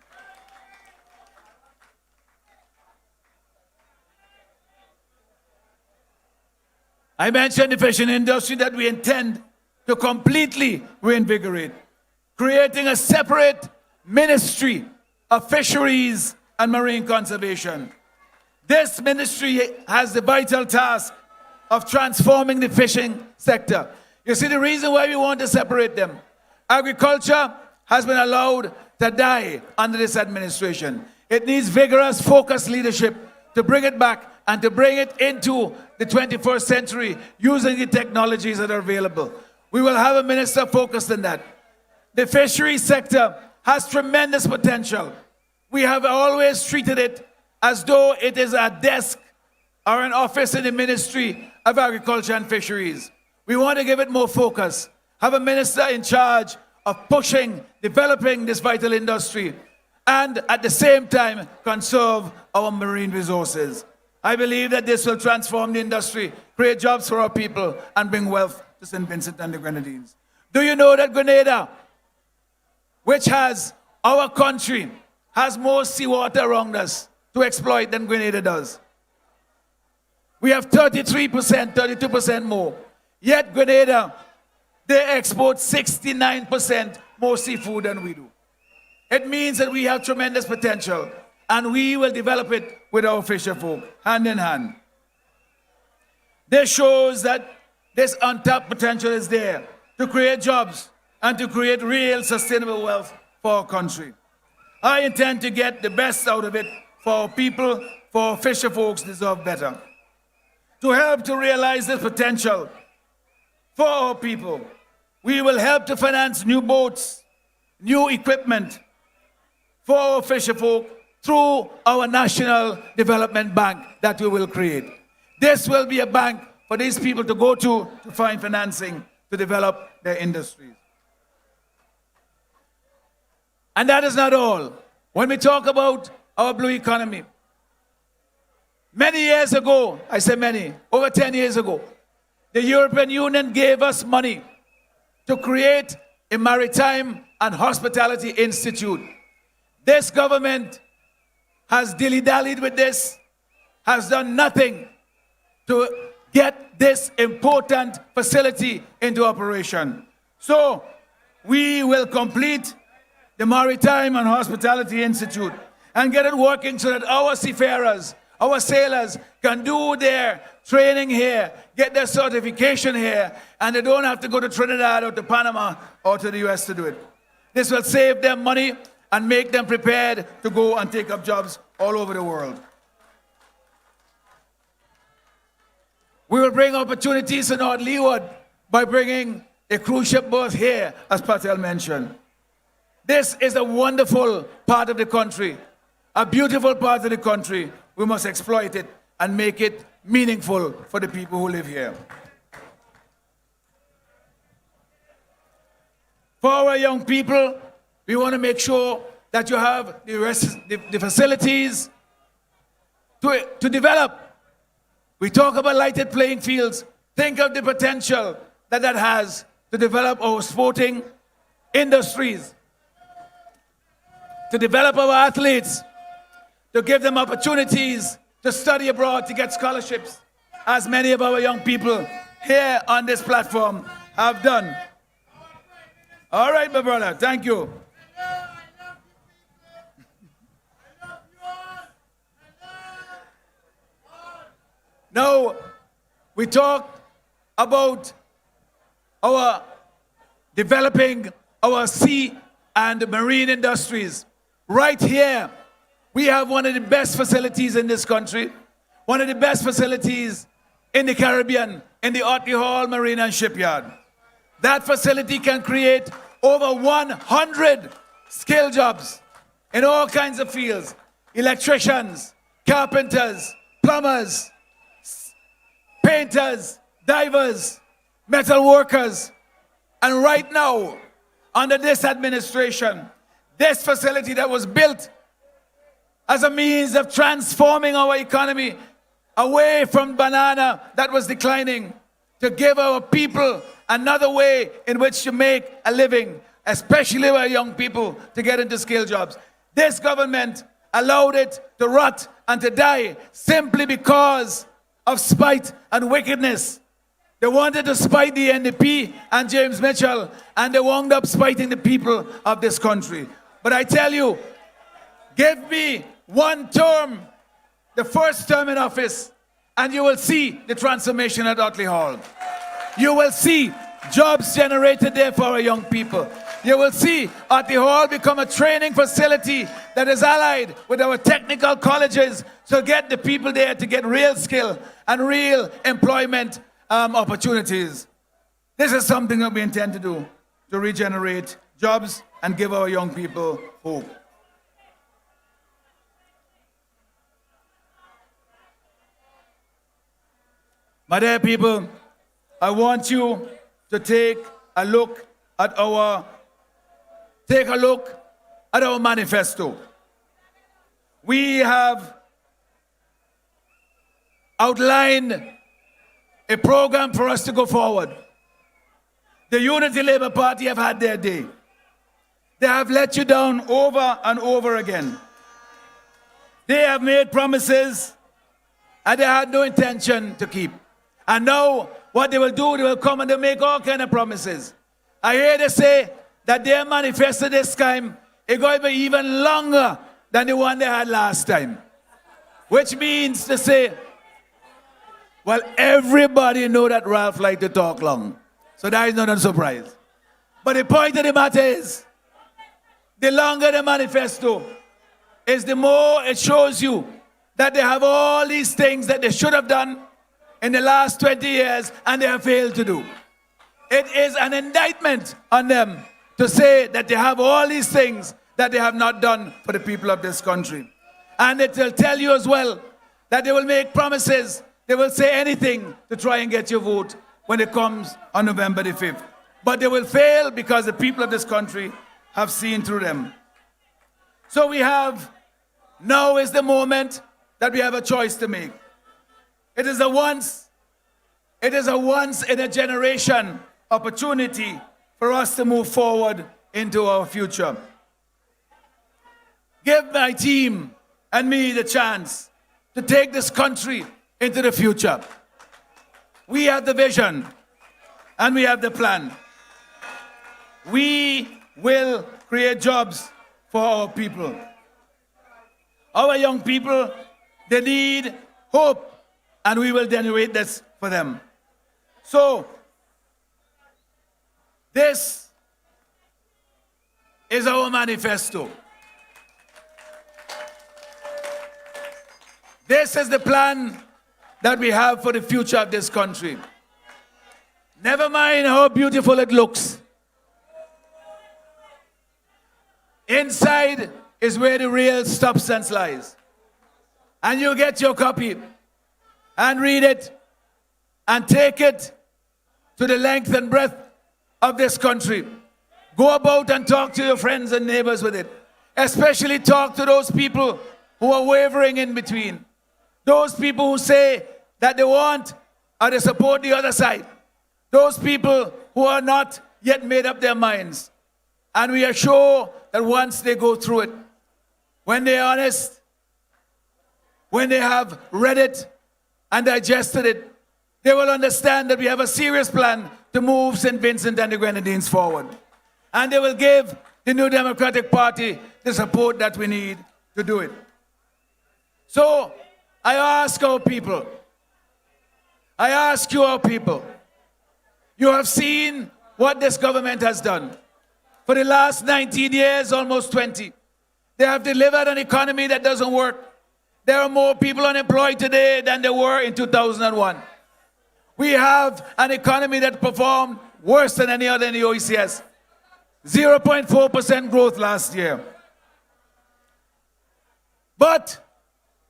I mentioned the fishing industry that we intend to completely reinvigorate, creating a separate ministry of fisheries and marine conservation. This ministry has the vital task of transforming the fishing sector. You see, the reason why we want to separate them, agriculture has been allowed to die under this administration. It needs vigorous, focused leadership to bring it back and to bring it into the 21st century using the technologies that are available. We will have a minister focused on that. The fisheries sector has tremendous potential. We have always treated it as though it is a desk or an office in the Ministry of Agriculture and Fisheries. We want to give it more focus, have a minister in charge of pushing, developing this vital industry, and at the same time conserve our marine resources. I believe that this will transform the industry, create jobs for our people, and bring wealth to St. Vincent and the Grenadines. Do you know that Grenada, which has our country, has more seawater around us to exploit than Grenada does? We have 33%, 32% more. Yet Grenada, they export 69% more seafood than we do. It means that we have tremendous potential, and we will develop it with our fisher folk, hand in hand. This shows that this untapped potential is there to create jobs and to create real sustainable wealth for our country. I intend to get the best out of it for our people, for our fisher folks deserve better. To help to realize this potential for our people, we will help to finance new boats, new equipment for our fisher folk through our National Development Bank that we will create. This will be a bank for these people to go to find financing to develop their industries. And that is not all. When we talk about our blue economy, many years ago, I say many, over 10 years ago, the European Union gave us money to create a maritime and hospitality institute. This government has dilly-dallied with this, has done nothing to get this important facility into operation. So we will complete the Maritime and Hospitality Institute and get it working so that our seafarers, our sailors can do their training here, get their certification here, and they don't have to go to Trinidad or to Panama or to the US to do it. This will save them money and make them prepared to go and take up jobs all over the world. We will bring opportunities to North Leeward by bringing a cruise ship berth here, as Patel mentioned. This is a wonderful part of the country, a beautiful part of the country. We must exploit it and make it meaningful for the people who live here. For our young people, we want to make sure that you have the facilities to develop. We talk about lighted playing fields. Think of the potential that has to develop our sporting industries, to develop our athletes, to give them opportunities to study abroad, to get scholarships, as many of our young people here on this platform have done. All right, my brother, thank you. Now, we talk about our developing our sea and marine industries. Right here, we have one of the best facilities in this country, one of the best facilities in the Caribbean, in the Otley Hall Marine and Shipyard. That facility can create over 100 skill jobs in all kinds of fields: electricians, carpenters, plumbers, painters, divers, metal workers. And right now, under this administration, this facility that was built as a means of transforming our economy away from banana that was declining to give our people another way in which to make a living, especially our young people, to get into skill jobs. This government allowed it to rot and to die simply because of spite and wickedness. They wanted to spite the NDP and James Mitchell, and they wound up spiting the people of this country. But I tell you, give me one term, the first term in office, and you will see the transformation at Otley Hall. You will see jobs generated there for our young people. You will see at the hall become a training facility that is allied with our technical colleges to get the people there to get real skill and real employment opportunities. This is something that we intend to do to regenerate jobs and give our young people hope. My dear people, I want you to take a look at our manifesto. We have outlined a program for us to go forward. The Unity Labour Party have had their day. They have let you down over and over again. They have made promises and they had no intention to keep. And now what they will do, they will come and they make all kinds of promises. I hear they say that their manifesto this time is going to be even longer than the one they had last time. Which means to say, well, everybody know that Ralph likes to talk long. So that is not a surprise. But the point of the matter is, the longer the manifesto is, the more it shows you that they have all these things that they should have done in the last 20 years and they have failed to do. It is an indictment on them to say that they have all these things that they have not done for the people of this country. And it will tell you as well that they will make promises. They will say anything to try and get your vote when it comes on November the 5th. But they will fail because the people of this country have seen through them. So now is the moment that we have a choice to make. It is a once in a generation opportunity for us to move forward into our future. Give my team and me the chance to take this country into the future. We have the vision and we have the plan. We will create jobs for our people. Our young people, they need hope, and we will generate this for them. So, this is our manifesto. This is the plan that we have for the future of this country. Never mind how beautiful it looks. Inside is where the real substance lies. And you get your copy and read it and take it to the length and breadth of this country. Go about and talk to your friends and neighbors with it. Especially talk to those people who are wavering in between. Those people who say that they want or they support the other side. Those people who are not yet made up their minds. And we are sure that once they go through it, when they're honest, when they have read it and digested it, they will understand that we have a serious plan to move St. Vincent and the Grenadines forward. And they will give the New Democratic Party the support that we need to do it. So, I ask our people, I ask you, our people, you have seen what this government has done. For the last 19 years, almost 20, they have delivered an economy that doesn't work. There are more people unemployed today than there were in 2001. We have an economy that performed worse than any other in the OECS. 0.4% growth last year. But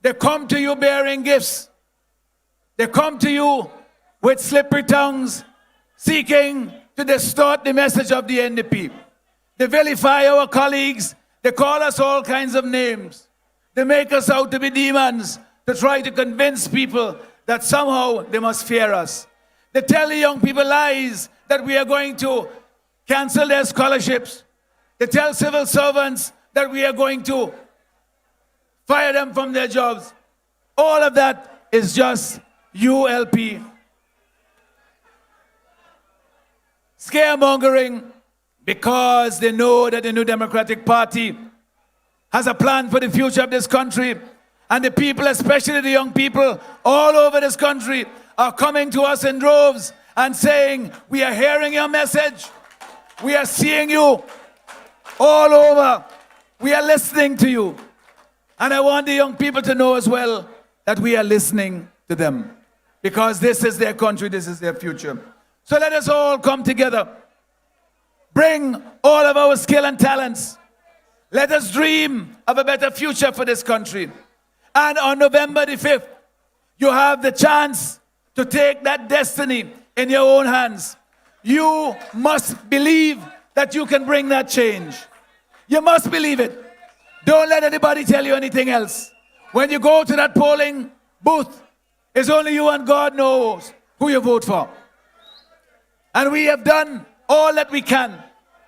they come to you bearing gifts. They come to you with slippery tongues, seeking to distort the message of the NDP. They vilify our colleagues. They call us all kinds of names. They make us out to be demons to try to convince people that somehow they must fear us. They tell the young people lies that we are going to cancel their scholarships. They tell civil servants that we are going to fire them from their jobs. All of that is just ULP scaremongering, because they know that the New Democratic Party has a plan for the future of this country. And the people, especially the young people all over this country, are coming to us in droves and saying, we are hearing your message, we are seeing you, all over, we are listening to you. And I want the young people to know as well that we are listening to them. Because this is their country, this is their future. So let us all come together. Bring all of our skill and talents. Let us dream of a better future for this country. And on November the 5th, you have the chance to take that destiny in your own hands. You must believe that you can bring that change. You must believe it. Don't let anybody tell you anything else. When you go to that polling booth, it's only you and God knows who you vote for. And we have done all that we can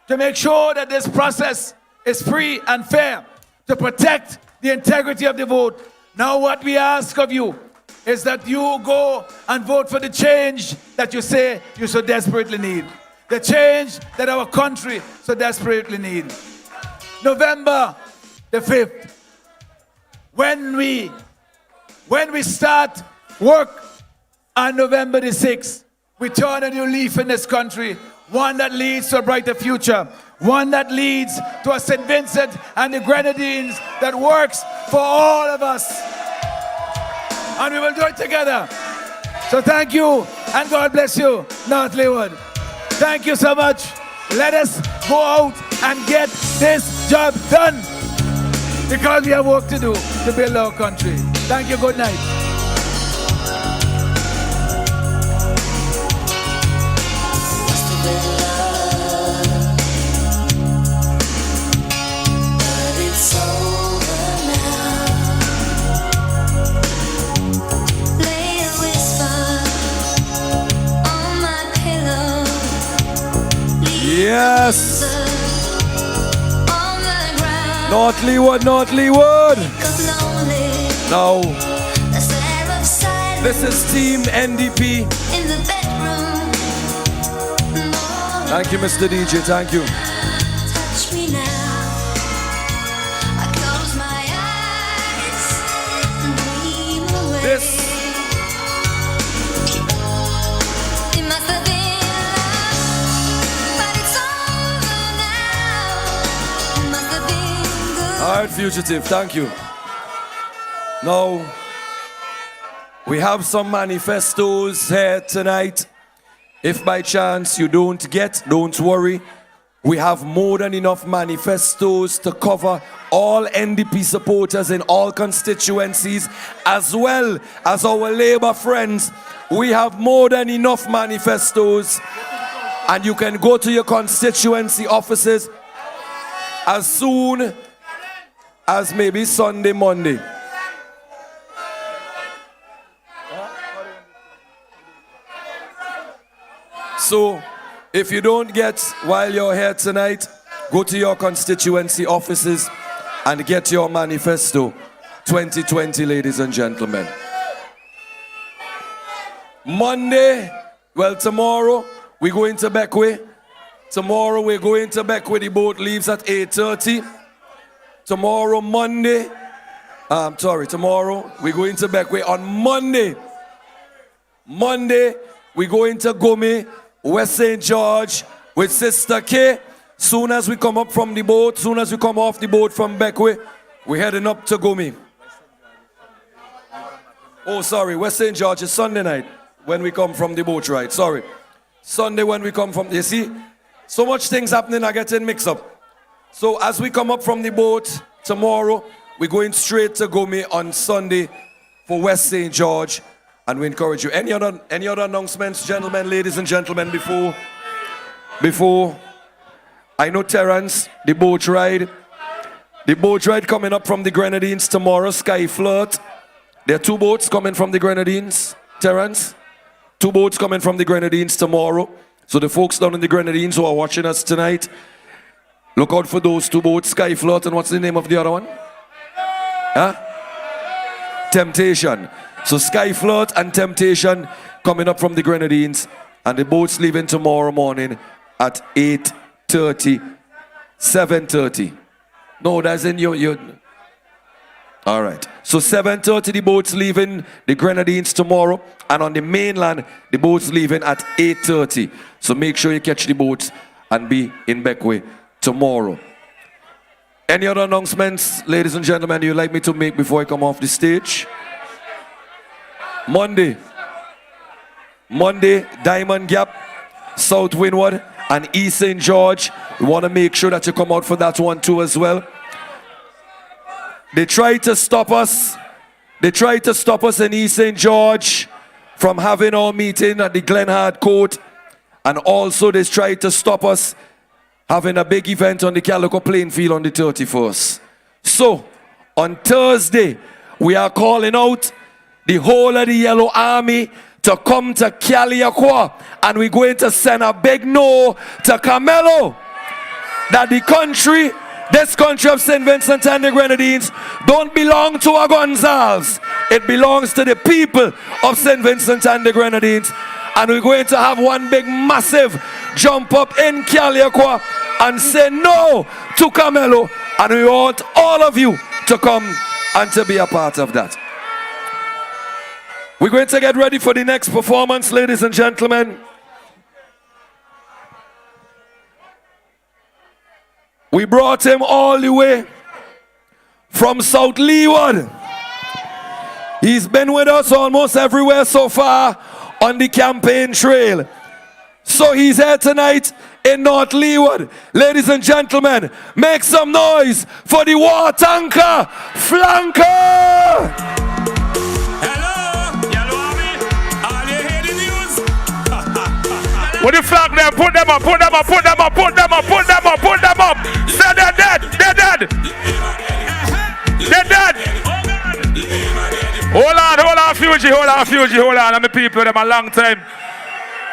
to make sure that this process is free and fair, to protect the integrity of the vote. Now what we ask of you is that you go and vote for the change that you say you so desperately need. The change that our country so desperately needs. November the 5th, when we start work on November the 6th, we turn a new leaf in this country, one that leads to a brighter future, one that leads to a St. Vincent and the Grenadines that works for all of us. And we will do it together. So thank you, and God bless you, North Leeward. Thank you so much. Let us go out and get this job done, because we have work to do to build our country. Thank you. Good night. Yes. North Leeward, North Leeward. Now, this is Team NDP. Thank you, Mr. DJ. Thank you. This Alright, Fugitive, thank you. Now, we have some manifestos here tonight. If by chance you don't get, don't worry. We have more than enough manifestos to cover all NDP supporters in all constituencies, as well as our Labour friends. We have more than enough manifestos, and you can go to your constituency offices as soon as maybe Sunday, Monday. So, if you don't get while you're here tonight, go to your constituency offices and get your manifesto 2020, ladies and gentlemen. Monday, well, tomorrow, we're going to Beckway. Tomorrow, we're going to Beckway. The boat leaves at 8:30. Tomorrow, Monday, tomorrow, we're going to Beckway. On Monday, we're going to Gomé, West St. George, with Sister K. Soon as we come up from the boat, soon as we come off the boat from Beckway, we're heading up to Gomé. Oh, sorry, West St. George is Sunday night when we come from the boat ride. Sorry. Sunday when we come from, you see, so much things happening, I get mixed up. So as we come up from the boat tomorrow, we're going straight to Gomé on Sunday for West St. George, and we encourage you. Any other announcements, gentlemen, ladies and gentlemen, before I know Terrence, the boat ride coming up from the Grenadines tomorrow, Sky Flirt. There are 2 boats coming from the Grenadines, Terrence. 2 boats coming from the Grenadines tomorrow. So the folks down in the Grenadines who are watching us tonight, look out for those 2 boats, Sky Flirt, and what's the name of the other one? Temptation. So Sky Flirt and Temptation coming up from the Grenadines, and the boats leaving tomorrow morning at 8:30, 7:30. No, that's in your. All right. So 7:30 the boats leaving the Grenadines tomorrow, and on the mainland the boats leaving at 8:30. So make sure you catch the boats and be in Beckway tomorrow. Any other announcements, ladies and gentlemen, you'd like me to make before I come off the stage? Monday, Diamond Gap, South Windward, and East St. George. We want to make sure that you come out for that one too as well. They tried to stop us. They tried to stop us in East St. George from having our meeting at the Glenhard Court. And also they tried to stop us having a big event on the Calico Plain Field on the 31st. So, on Thursday, we are calling out the whole of the Yellow Army to come to Caliacua, and we're going to send a big no to Carmelo that the country, this country of St. Vincent and the Grenadines, don't belong to a Gonzales. It belongs to the people of St. Vincent and the Grenadines. And we're going to have one big massive jump up in Caliacua and say no to Carmelo. And we want all of you to come and to be a part of that. We're going to get ready for the next performance, ladies and gentlemen. We brought him all the way from South Leeward. He's been with us almost everywhere so far on the campaign trail. So he's here tonight in North Leeward. Ladies and gentlemen, make some noise for the war tanker, Flanker! With the flag there, put them up, put them up, put them up, put them up, put them up, put them up. Say they're dead, they're dead. They're dead. Hold on, Fuji, hold on. I'm a people, them a long time.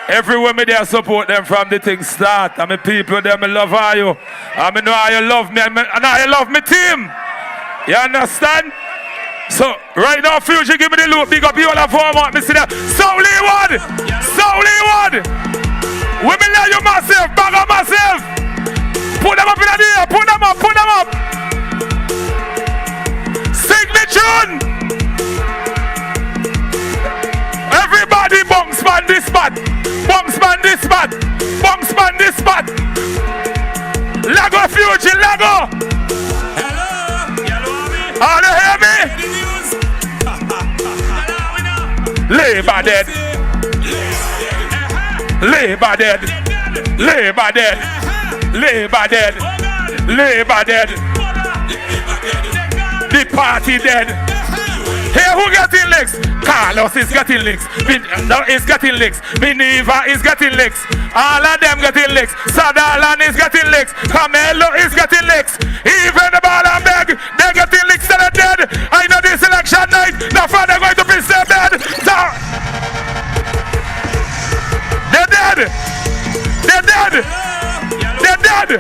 Everywhere me there support them from the thing start. I'm a people, them I love all you. I know how you love me, and how you love me team. You understand? So, right now, Fuji, give me the loop. Big up you all of form. Me see that. South Leeward! South Leeward! Women love you massive, bag up massive. Put them up in the air, put them up. Sing the tune. Everybody bounce man this spot. Bounce man this spot. Bounce man this spot. Lago Fuji, Lago. Hello, Yellow Army. Are you hear me? Labor dead. Labor dead, labor dead, labor dead, labor dead. The party dead. Here who getting licks? Carlos is getting licks. Is getting licks. Minerva is getting licks. All of them getting licks. Sadalan is getting licks. Carmelo is getting licks. Even the ball and beg, they're getting licks that are dead. I know this election night. No further going to be so dead. They're dead! They're dead! They're dead!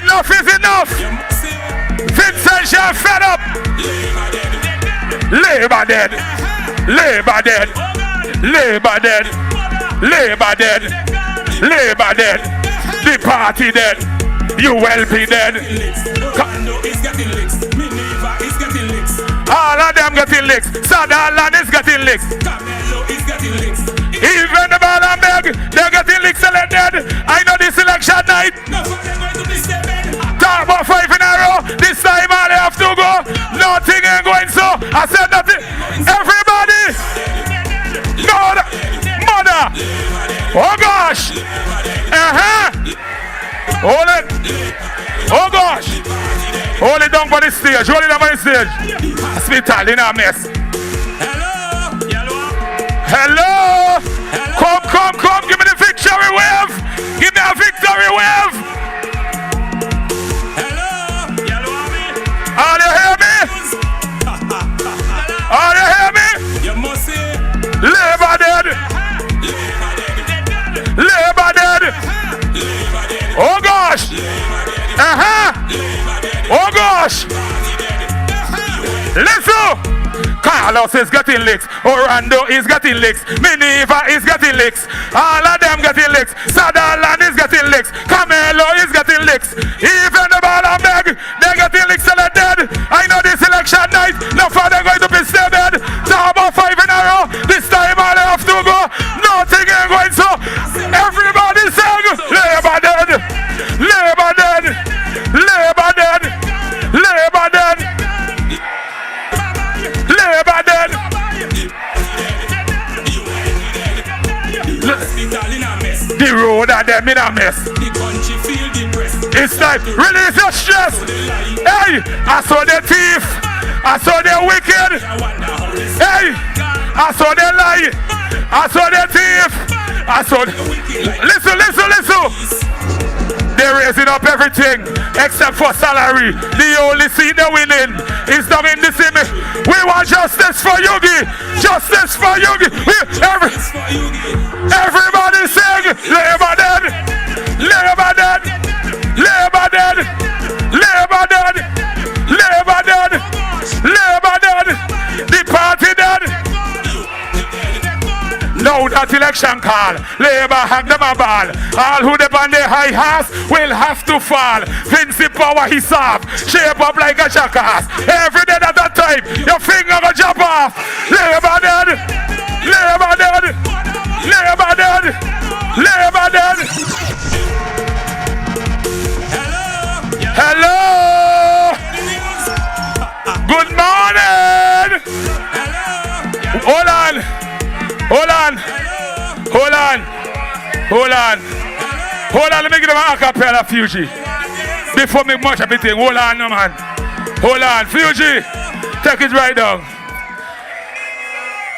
Enough is enough! Vincent Jean fed up! Labor dead! Labor dead! Labor dead! Labor dead! Labor dead! The party dead! ULP dead! All of them getting licks. Sadalan is getting licks. Even the ball and beg, they're getting licks and they're dead. I know this election night. Talk about 5 in a row. This time all they have to go. Nothing ain't going so. I said nothing. Everybody. Mother. Oh gosh. Hold it. Oh gosh. Hold it down for the stage. Hold it down for the stage. Hospital in a mess. Hello. Come. Give me the victory wave. Give me a victory wave. Hello. Yellow Army. Are you hear me? Are you hear me? You must say. Labor dead. Labor dead. Oh gosh. Oh gosh. Listen. Carlos is getting licks. Orlando is getting licks. Minerva is getting licks. All of them getting licks. Sadalan is getting licks. Carmelo is getting licks. Even the ball and beg, they're getting licks till they're dead. I know this election night, no further going to be still dead. Talk about 5 in a row. This time all they have to go. Nothing ain't going so. Everybody sing. Labor dead. Labor The road and them in a mess. The country feel depressed. It's time, release your stress. Hey, I saw the thief. I saw the wicked. Hey, I saw the lie. I saw the thief. I saw the... Listen. They're raising up everything except for salary. The only seat they're winning is down in the city. We want justice for Yugi. Justice for Yugi. Everybody sing. Labor dead. Labor dead. Labor dead. Labor dead. Labor dead. Labor dead. The party dead. Now that election call, Labour hang them a ball. All who depend on the high horse will have to fall. Vinci power he serve, shape up like a jackass. Every day at that time, your finger go jump off. Labour dead, Labour dead, Labour dead, Labour dead. Hello. Good morning. Hold on. Let me give them an acapella, Fuji. Before me much of everything. Hold on, no man. Hold on, Fuji. Take it right down.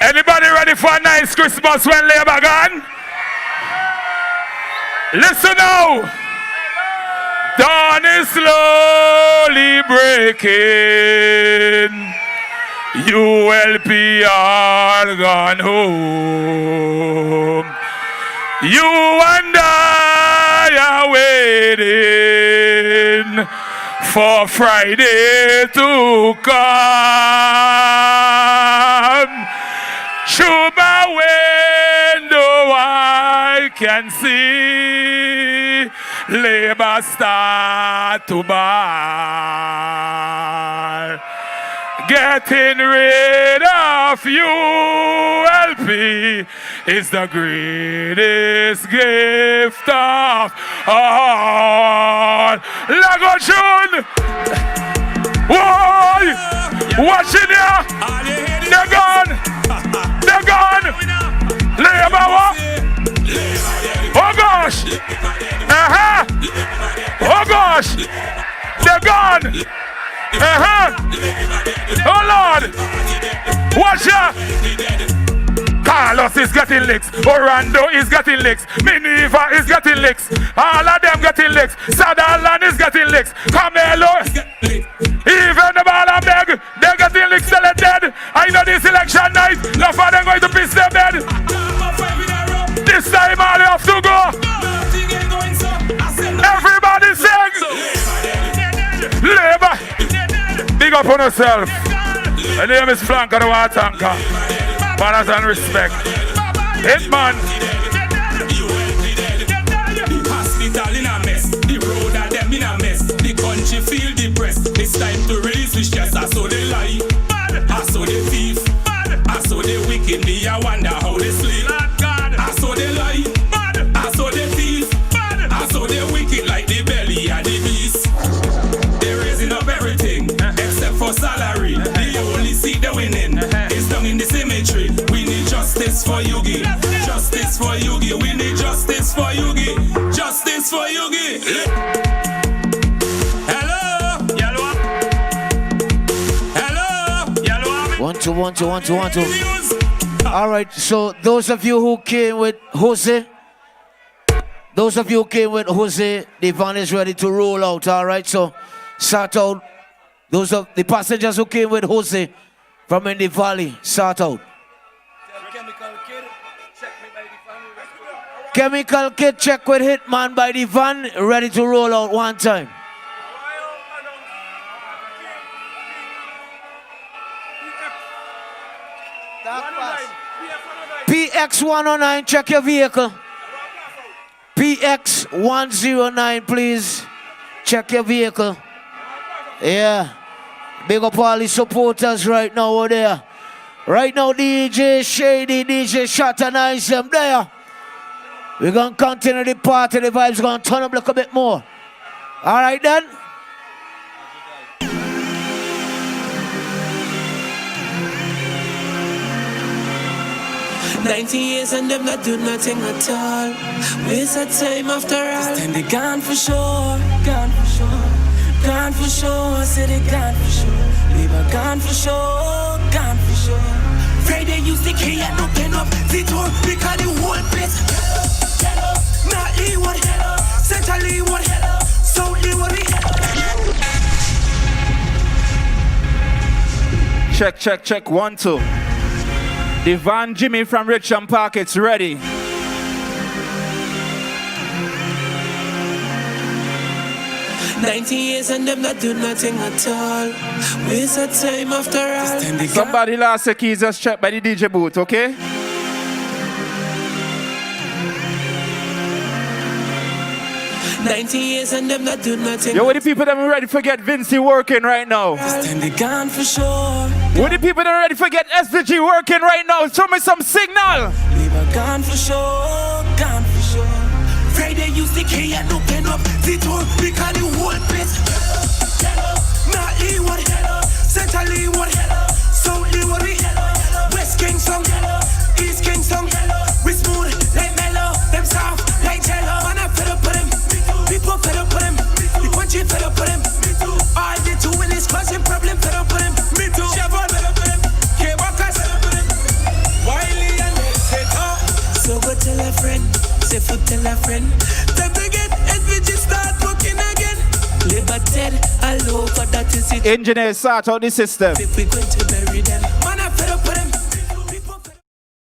Anybody ready for a nice Christmas when Labour gone? Listen now. Dawn is slowly breaking. ULP are gone home. You and I are waiting for Friday to come. Through my window I can see Labour start to buy. Getting rid of ULP is the greatest gift of all. Lago June! Why? Watching ya! They're gone! They're gone! Labour what? Oh gosh! Oh gosh! They're gone! Oh Lord! Watch ya! Carlos is getting licks. Orlando is getting licks. Minerva is getting licks. All of them getting licks. Sutherland is getting licks. Camelo. Even the ball and Meg, they're getting licks till they're dead. I know this election night, no for them going to piss their bed. This time all you have to go. Everybody sing. Labour. Big up on yourself. My name is Frank of the Water Tanker. Manners and respect. Hitman. The hospital in a mess. The road and them in a mess. The country feel depressed. It's time to release the stress. I saw the lie. I saw the thief. I saw the wicked. Me, I wonder how they sleep. I saw the lie. I saw the thief. I saw the wicked like the belly and the beast. They're raising up everything except for salary. The only seat they're winning is down in the cemetery. We need justice for Yugi. Justice for Yugi. We need justice for Yugi. Justice for Yugi. Hello. Yellow. Hello. Yellow. 1 2 1 2 1 2 1 2. All right. So those of you who came with Jose. The van is ready to roll out, all right? So, start out. Those of the passengers who came with Jose from in the valley, start out. Chemical kit, check with Hitman by the van, ready to roll out one time. PX109, check your vehicle. PX109, please. Check your vehicle. Yeah. Big up all the supporters right now over there. Right now, DJ Shady, DJ Shot and Ice, them there. We're going to continue the party. The vibes going to turn up a little bit more. All right, then. "90 years and them not do nothing at all. Waste of time after all. This time they gone for sure. Gone for sure. Gone for sure. Say they gone for sure. Labor gone for sure. Gone for sure. Friday used to key and open up the door because the whole place. Not Leeward, Central Leeward, South Leeward. Check, 1, 2. The Van Jimmy from Richmond Park, it's ready. $90 and them not do nothing at all. Waste of time after all. Somebody lost the keys, just check by the DJ booth, okay? $90 and them not do nothing. Yo, what the people that are ready to get Vinci working right now? This time they gone for sure. What the people that are ready to get SVG working right now? Show me some signal. Labor gone for sure, gone for sure. Friday used to key and open up the door because the whole place. Not Leeward, Central Leeward, South Leeward, West Kingston, East Kingston. We smooth like mellow, them soft like jello. Man, I fed up with them. People fed up with them. The country fed up with them. All they doing is causing problem. Fed up with them. Me too. Chevron fed up with them. K-Walkers fed up with them. Wiley and Seto. So go tell a friend. Say for tell a friend. Time to get SVG start working again. Labor dead. All over that is it. Engineers sort out the system. If we going to bury them.